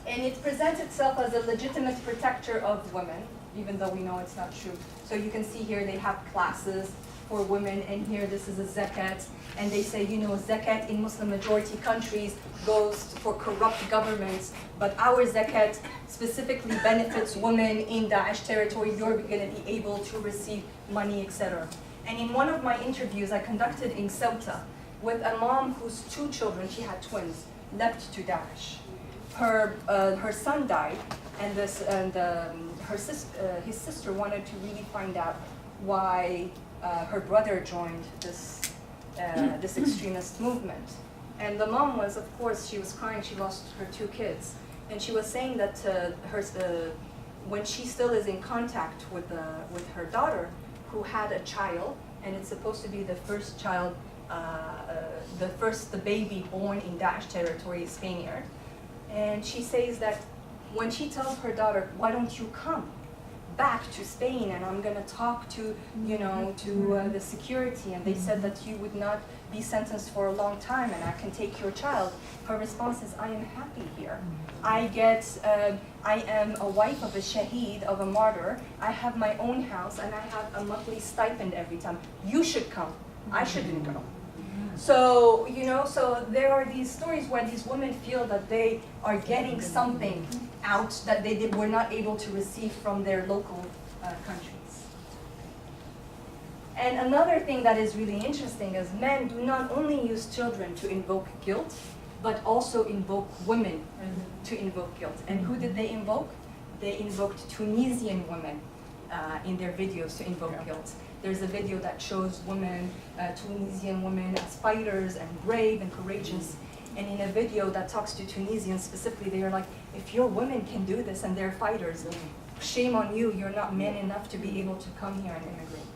And it presents itself as a legitimate protector of women, even though we know it's not true. So you can see here they have classes for women, and here this is a zakat, and they say, zakat in Muslim majority countries goes for corrupt governments, but our zakat specifically benefits women in Daesh territory. You're going to be able to receive money, etc. And in one of my interviews I conducted in Ceuta with a mom whose 2 children, she had twins, left to Daesh. Her son died, and his sister wanted to really find out why her brother joined this extremist movement. And the mom was, of course, she was crying. She lost her 2 kids, and she was saying that when she still is in contact with her daughter, who had a child, and it's supposed to be the first child, the baby born in Daesh territory, is Spaniard. And she says that when she tells her daughter, "Why don't you come?" back to Spain and I'm gonna talk to, to the security, and they said that you would not be sentenced for a long time and I can take your child. Her response is, I am happy here. I am a wife of a shaheed, of a martyr. I have my own house and I have a monthly stipend every time. You should come. I shouldn't go. So, so there are these stories where these women feel that they are getting something out that they were not able to receive from their local countries. And another thing that is really interesting is men do not only use children to invoke guilt, but also invoke women to invoke guilt. And who did they invoke? They invoked Tunisian women in their videos to invoke guilt. There's a video that shows women, Tunisian women as fighters and brave and courageous. And in a video that talks to Tunisians specifically, they are like, if your women can do this and they're fighters, shame on you, you're not men enough to be able to come here and immigrate.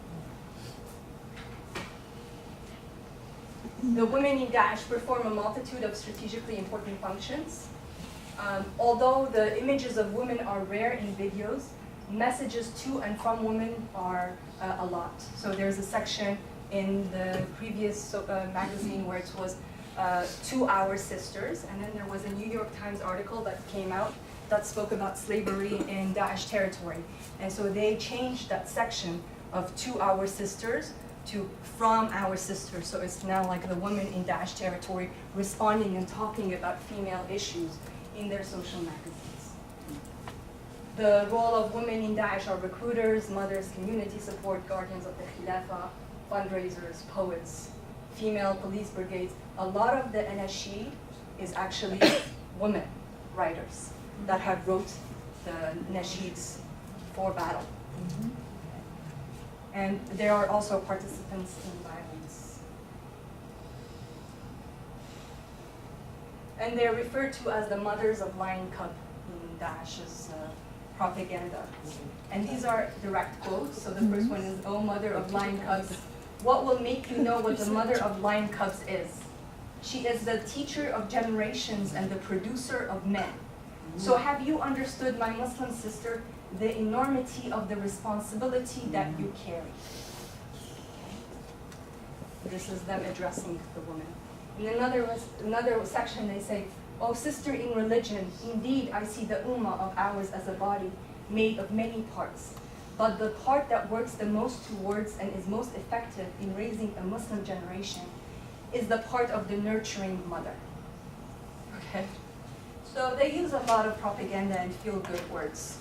The women in Daesh perform a multitude of strategically important functions. Although the images of women are rare in videos, messages to and from women are a lot. So there's a section in the previous magazine where it was 2 Our Sisters, and then there was a New York Times article that came out that spoke about slavery in Daesh territory. And so they changed that section of 2 Our Sisters to From Our Sisters. So it's now like the women in Daesh territory responding and talking about female issues in their social magazines. The role of women in Daesh are recruiters, mothers, community support, guardians of the Khilafah, fundraisers, poets, female police brigades. A lot of the Anashid is actually women writers that have wrote the nasheeds for battle. And there are also participants in violence. And they're referred to as the mothers of Lion Cub in Daesh's propaganda. And these are direct quotes. So the first one is, "Oh, mother of lion cubs, what will make you know what the mother of lion cubs is? She is the teacher of generations and the producer of men. So have you understood, my Muslim sister, the enormity of the responsibility that you carry?" This is them addressing the woman. In another section they say, "Oh, sister in religion, indeed I see the ummah of ours as a body made of many parts. But the part that works the most towards and is most effective in raising a Muslim generation is the part of the nurturing mother." Okay? So they use a lot of propaganda and feel-good words.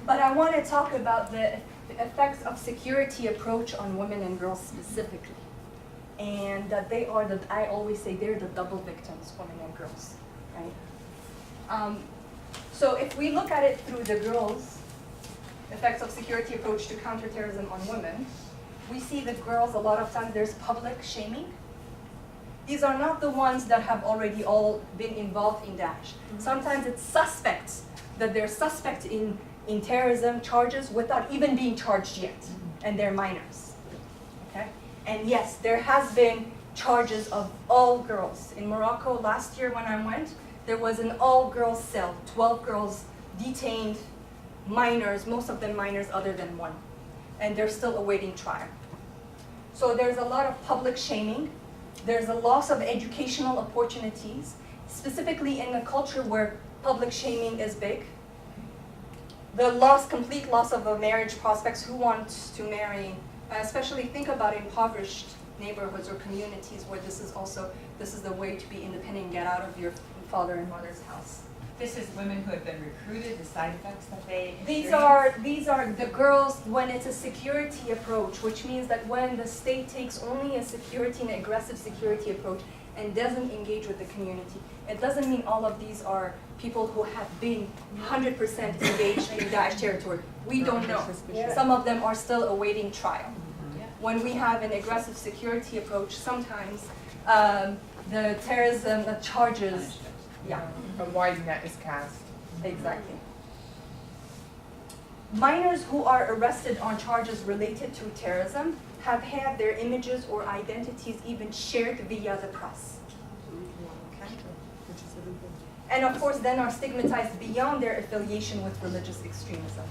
But I want to talk about the effects of security approach on women and girls specifically. And that they are I always say they're the double victims, women and girls, right? So if we look at it through the girls' effects of security approach to counterterrorism on women, we see that girls, a lot of times there's public shaming. These are not the ones that have already all been involved in Daesh. Sometimes it's suspects, that they're suspect in terrorism charges without even being charged yet, and they're minors, okay? And yes, there has been charges of all girls. In Morocco last year when I went, there was an all-girls cell, 12 girls detained, minors, most of them minors other than one, and they're still awaiting trial. So there's a lot of public shaming. There's a loss of educational opportunities, specifically in a culture where public shaming is big. The complete loss of a marriage prospects. Who wants to marry, especially think about impoverished neighborhoods or communities where this is the way to be independent and get out of your father and mother's house. This is women who have been recruited, the side effects that they These experience? are the girls when it's a security approach, which means that when the state takes only a security and aggressive security approach and doesn't engage with the community. It doesn't mean all of these are people who have been 100% engaged in Daesh territory. We don't know. Some of them are still awaiting trial. When we have an aggressive security approach, sometimes the terrorism charges, a wide net is cast. Exactly. Minors who are arrested on charges related to terrorism have had their images or identities even shared via the press. Okay? and of course then are stigmatized beyond their affiliation with religious extremism.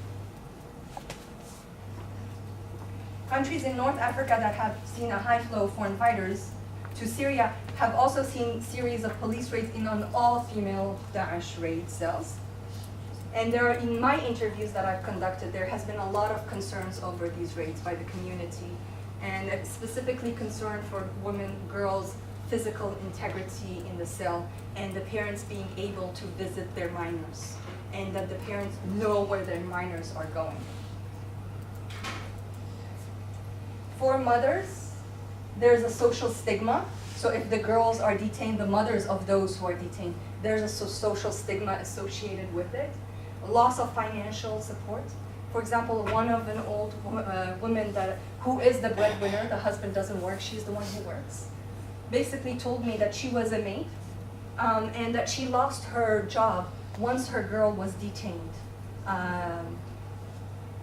Countries in North Africa that have seen a high flow of foreign fighters to Syria have also seen series of police raids in on all female Daesh raid cells. And there are, in my interviews that I've conducted, there has been a lot of concerns over these raids by the community, and specifically concern for women, girls, physical integrity in the cell, and the parents being able to visit their minors, and that the parents know where their minors are going. For mothers, there's a social stigma. So if the girls are detained, the mothers of those who are detained, there's a social stigma associated with it. Loss of financial support. For example, one of an old woman who is the breadwinner, the husband doesn't work, she's the one who works, basically told me that she was a maid and that she lost her job once her girl was detained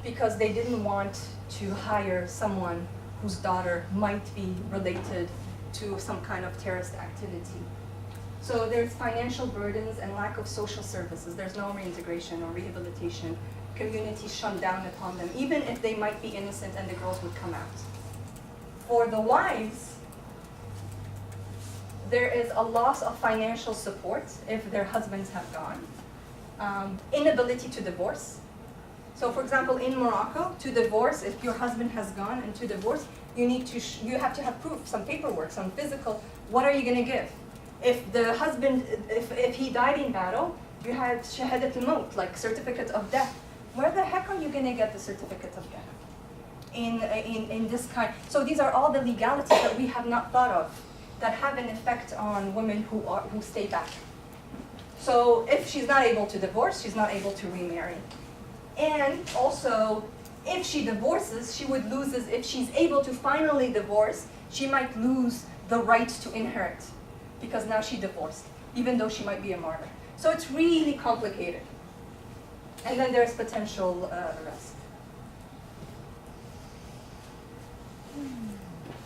because they didn't want to hire someone whose daughter might be related to some kind of terrorist activity. So there's financial burdens and lack of social services. There's no reintegration or rehabilitation. Communities shun down upon them, even if they might be innocent and the girls would come out. For the wives, there is a loss of financial support if their husbands have gone. Inability to divorce. So for example, in Morocco, to divorce, if your husband has gone and to divorce, you have to have proof, some paperwork, some physical. What are you going to give? If the husband, if he died in battle, you had shahadat al-maut, like certificate of death. Where the heck are you going to get the certificate of death? In this kind. So these are all the legalities that we have not thought of that have an effect on women who stay back. So if she's not able to divorce, she's not able to remarry. And also, if she divorces, she would lose, if she's able to finally divorce, she might lose the right to inherit because now she divorced, even though she might be a martyr. So it's really complicated. And then there's potential arrest.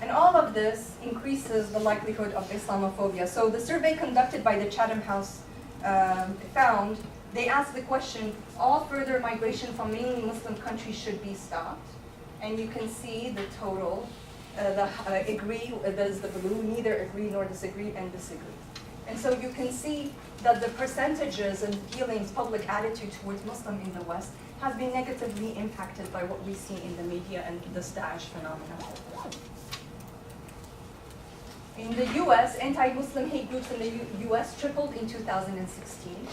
And all of this increases the likelihood of Islamophobia. So the survey conducted by the Chatham House found, they asked the question, all further migration from mainly Muslim countries should be stopped. And you can see the total, agree, that is the blue, neither agree nor disagree, and disagree. And so you can see that the percentages and feelings, public attitude towards Muslim in the West has been negatively impacted by what we see in the media and the Daesh phenomenon. In the US, anti-Muslim hate groups in the US tripled in 2016.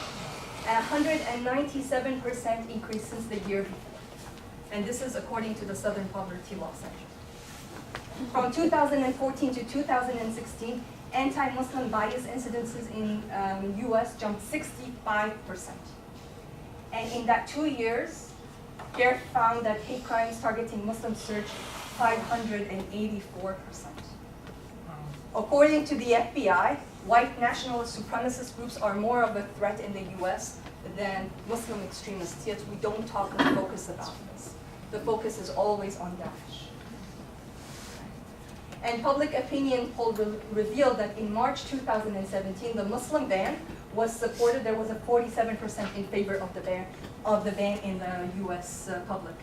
A 197% increase since the year before. And this is according to the Southern Poverty Law Center. From 2014 to 2016, anti-Muslim bias incidences in US jumped 65%. And in that 2 years, CARE found that hate crimes targeting Muslims surged 584%. According to the FBI, white nationalist supremacist groups are more of a threat in the US than Muslim extremists, yet we don't talk or focus about this. The focus is always on Daesh. And public opinion poll revealed that in March 2017, the Muslim ban was supported. There was a 47% in favor of the ban in the US public,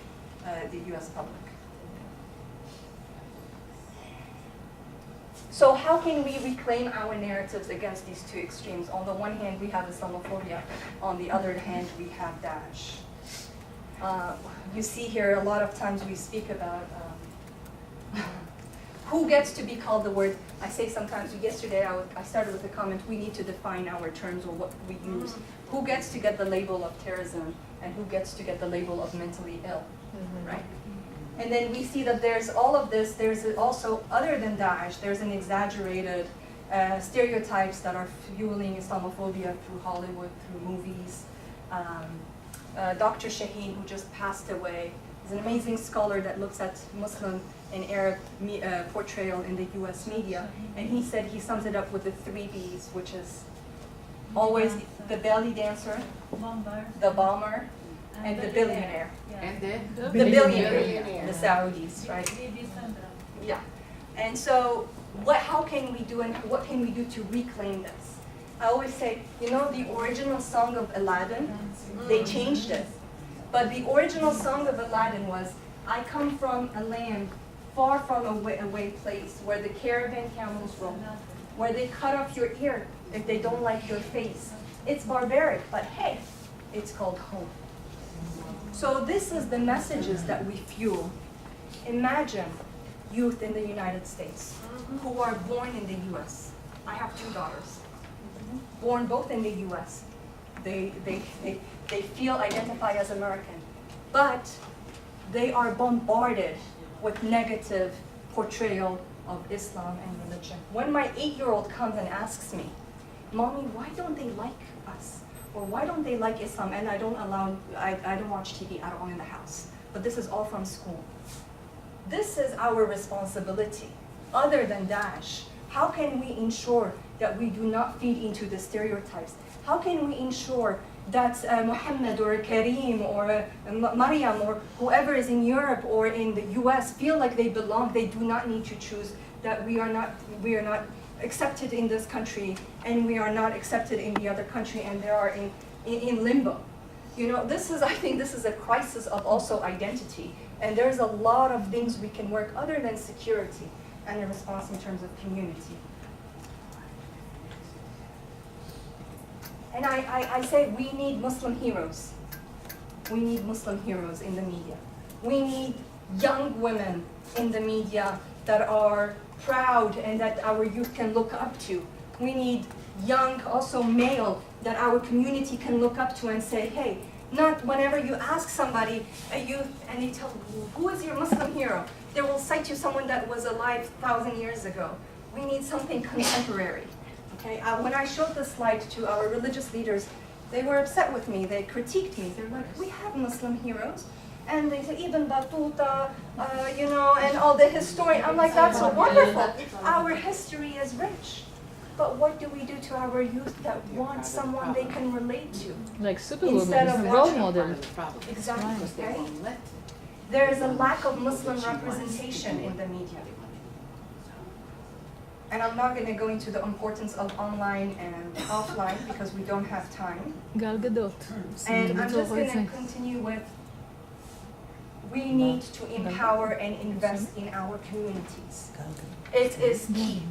So how can we reclaim our narratives against these two extremes? On the one hand, we have Islamophobia. On the other hand, we have Daesh. You see here, a lot of times we speak about who gets to be called the word. I say sometimes, yesterday I started with a comment, we need to define our terms or what we use. Who gets to get the label of terrorism and who gets to get the label of mentally ill, right? And then we see that there's all of this, there's also, other than Daesh, there's an exaggerated stereotypes that are fueling Islamophobia through Hollywood, through movies. Dr. Shaheen, who just passed away, is an amazing scholar that looks at Muslim and Arab portrayal in the US media. And he said he sums it up with the 3 Bs, which is always the belly dancer, the bomber, and the billionaire. And the billionaire, the Saudis, right? Yeah. And so how can we do and what can we do to reclaim this? I always say, you know, the original song of Aladdin, they changed it. But the original song of Aladdin was, I come from a land far from away place where the caravan camels roam, where they cut off your ear if they don't like your face. It's barbaric, but hey, it's called home. So this is the messages that we fuel. Imagine youth in the United States who are born in the US. I have 2 daughters, born both in the US. They feel, identify as American, but they are bombarded with negative portrayal of Islam and religion. When my 8-year-old comes and asks me, Mommy, why don't they like us? Or why don't they like Islam? And I don't watch TV at all in the house. But this is all from school. This is our responsibility. Other than Daesh, how can we ensure that we do not feed into the stereotypes? How can we ensure that Muhammad or Kareem or Maryam or whoever is in Europe or in the US feel like they belong? They do not need to choose that we are not accepted in this country and we are not accepted in the other country and they are in limbo. You know, I think this is a crisis of also identity, and there's a lot of things we can work other than security and a response in terms of community. And I say we need Muslim heroes. We need Muslim heroes in the media. We need young women in the media that are proud and that our youth can look up to. We need young, also male, that our community can look up to and say, hey, not whenever you ask somebody, a youth, and they tell you, who is your Muslim hero? They will cite you someone that was alive 1,000 years ago. We need something contemporary. Okay? When I showed this slide to our religious leaders, they were upset with me. They critiqued me. They're like, we have Muslim heroes. And they said, Ibn Battuta, you know, and all the historian. I'm like, that's so wonderful. Our history is rich. But what do we do to our youth that want someone they can relate to? Like Superwoman Instead is of a role watching model. Exactly. Right? There is a lack of Muslim representation in the media. And I'm not going to go into the importance of online and offline because we don't have time. Gal Gadot. And I'm just going to continue with, we need to empower and invest in our communities. It is key.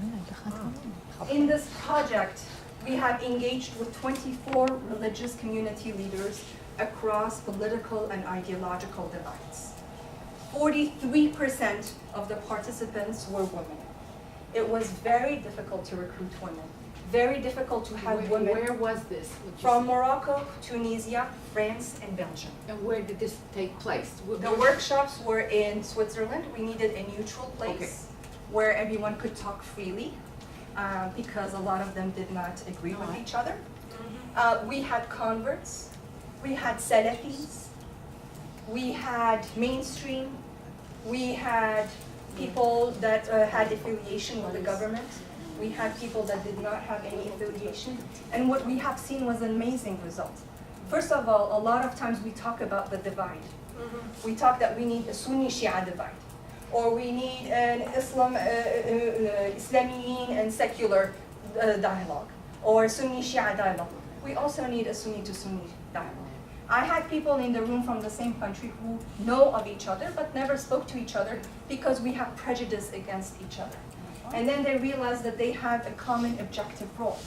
In this project, we have engaged with 24 religious community leaders across political and ideological divides. 43% of the participants were women. It was very difficult to recruit women. Very difficult to have women. Where was this? From Morocco, Tunisia, France, and Belgium. And where did this take place? The workshops were in Switzerland. We needed a neutral place where everyone could talk freely because a lot of them did not agree with each other. We had converts. We had Salafis. We had mainstream. We had people that had affiliation with the government. We had people that did not have any affiliation. And what we have seen was an amazing result. First of all, a lot of times we talk about the divide. We talk that we need a Sunni-Shia divide. Or we need an Islamiyin and secular dialogue. Or Sunni-Shia dialogue. We also need a Sunni to Sunni dialogue. I had people in the room from the same country who know of each other but never spoke to each other because we have prejudice against each other. And then they realized that they have a common objective role.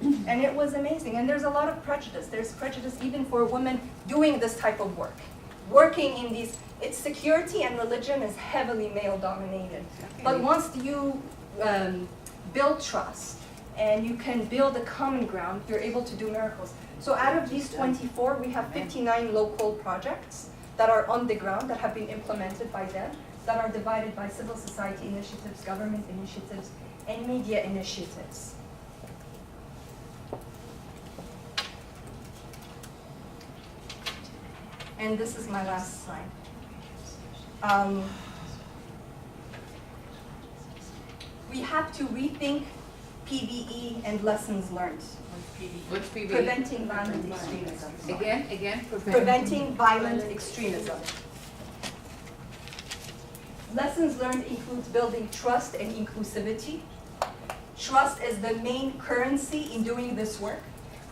And it was amazing. And there's a lot of prejudice. There's prejudice even for women doing this type of work. Working in these, its security and religion is heavily male dominated. But once you build trust and you can build a common ground, you're able to do miracles. So out of these 24, we have 59 local projects that are on the ground, that have been implemented by them, that are divided by civil society initiatives, government initiatives, and media initiatives. And this is my last slide. We have to rethink PVE and lessons learned. What's PVE? Preventing violent extremism. Again? Preventing violent extremism. Lessons learned includes building trust and inclusivity, Trust is the main currency in doing this work,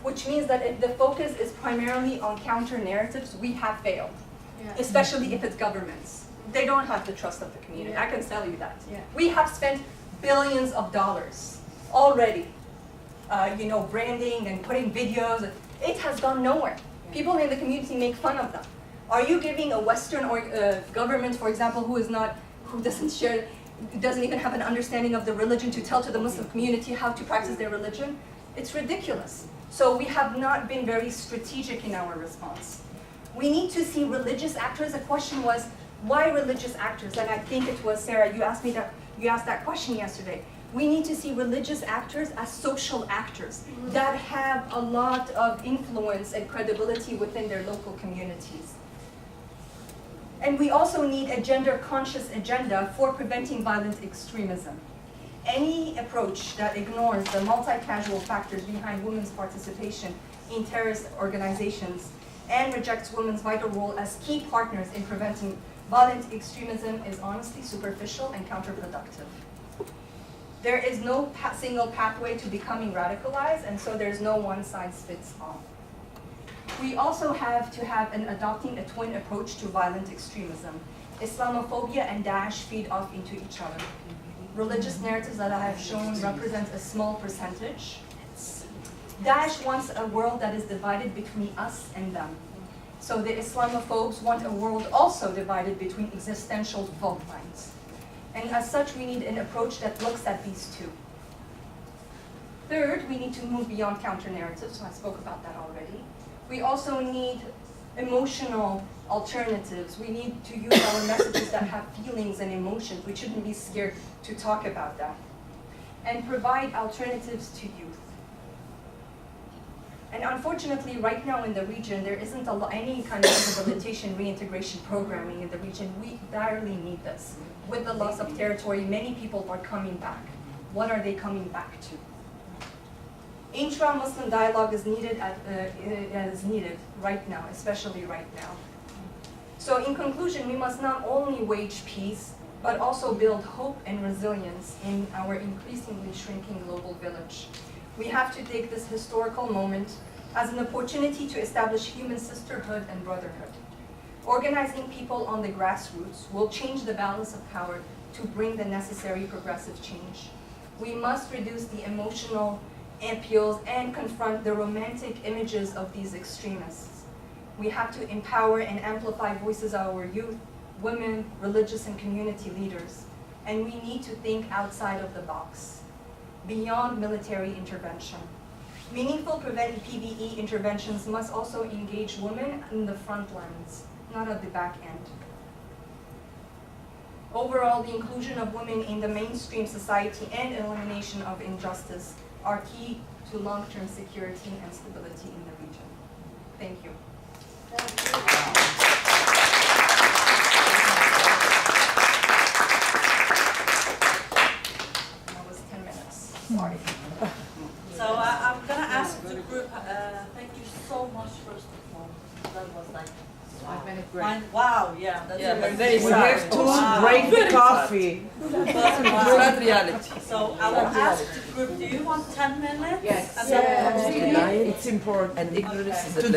which means that if the focus is primarily on counter-narratives, we have failed, especially if it's governments. They don't have the trust of the community, I can tell you that. We have spent billions of dollars already, branding and putting videos. It has gone nowhere. People in the community make fun of them. Are you giving a Western government, for example, who doesn't even have an understanding of the religion to tell to the Muslim community how to practice their religion? It's ridiculous. So we have not been very strategic in our response. We need to see religious actors. The question was, why religious actors? And I think it was, Sarah, you asked that question yesterday. We need to see religious actors as social actors that have a lot of influence and credibility within their local communities. And we also need a gender-conscious agenda for preventing violent extremism. Any approach that ignores the multi-causal factors behind women's participation in terrorist organizations and rejects women's vital role as key partners in preventing violent extremism is honestly superficial and counterproductive. There is no single pathway to becoming radicalized, and so there's no one-size-fits-all. We also have to have adopting a twin approach to violent extremism. Islamophobia and Daesh feed off into each other. Religious narratives that I have shown represent a small percentage. Daesh wants a world that is divided between us and them. So the Islamophobes want a world also divided between existential fault lines. And as such, we need an approach that looks at these two. Third, we need to move beyond counter-narratives, so I spoke about that already. We also need emotional alternatives. We need to use our messages that have feelings and emotions. We shouldn't be scared to talk about that. And provide alternatives to youth. And unfortunately, right now in the region, there isn't any kind of rehabilitation, reintegration programming in the region. We direly need this. With the loss of territory, many people are coming back. What are they coming back to? Intra-Muslim dialogue is needed right now, especially right now. So in conclusion, we must not only wage peace, but also build hope and resilience in our increasingly shrinking global village. We have to take this historical moment as an opportunity to establish human sisterhood and brotherhood. Organizing people on the grassroots will change the balance of power to bring the necessary progressive change. We must reduce the emotional appeals and confront the romantic images of these extremists. We have to empower and amplify voices of our youth, women, religious and community leaders. And we need to think outside of the box, beyond military intervention. Meaningful PVE interventions must also engage women in the front lines, not at the back end. Overall, the inclusion of women in the mainstream society and elimination of injustice are key to long-term security and stability in the region. Thank you. That was 10 minutes. Sorry. So I'm going to ask the group, thank you so much, first of all. That was like, 5 minute break. wow, yeah. That's We have to break the coffee. Wow. Reality. So I will ask the group, do you want 10 minutes? Yes. And then It's important. And ignorance is a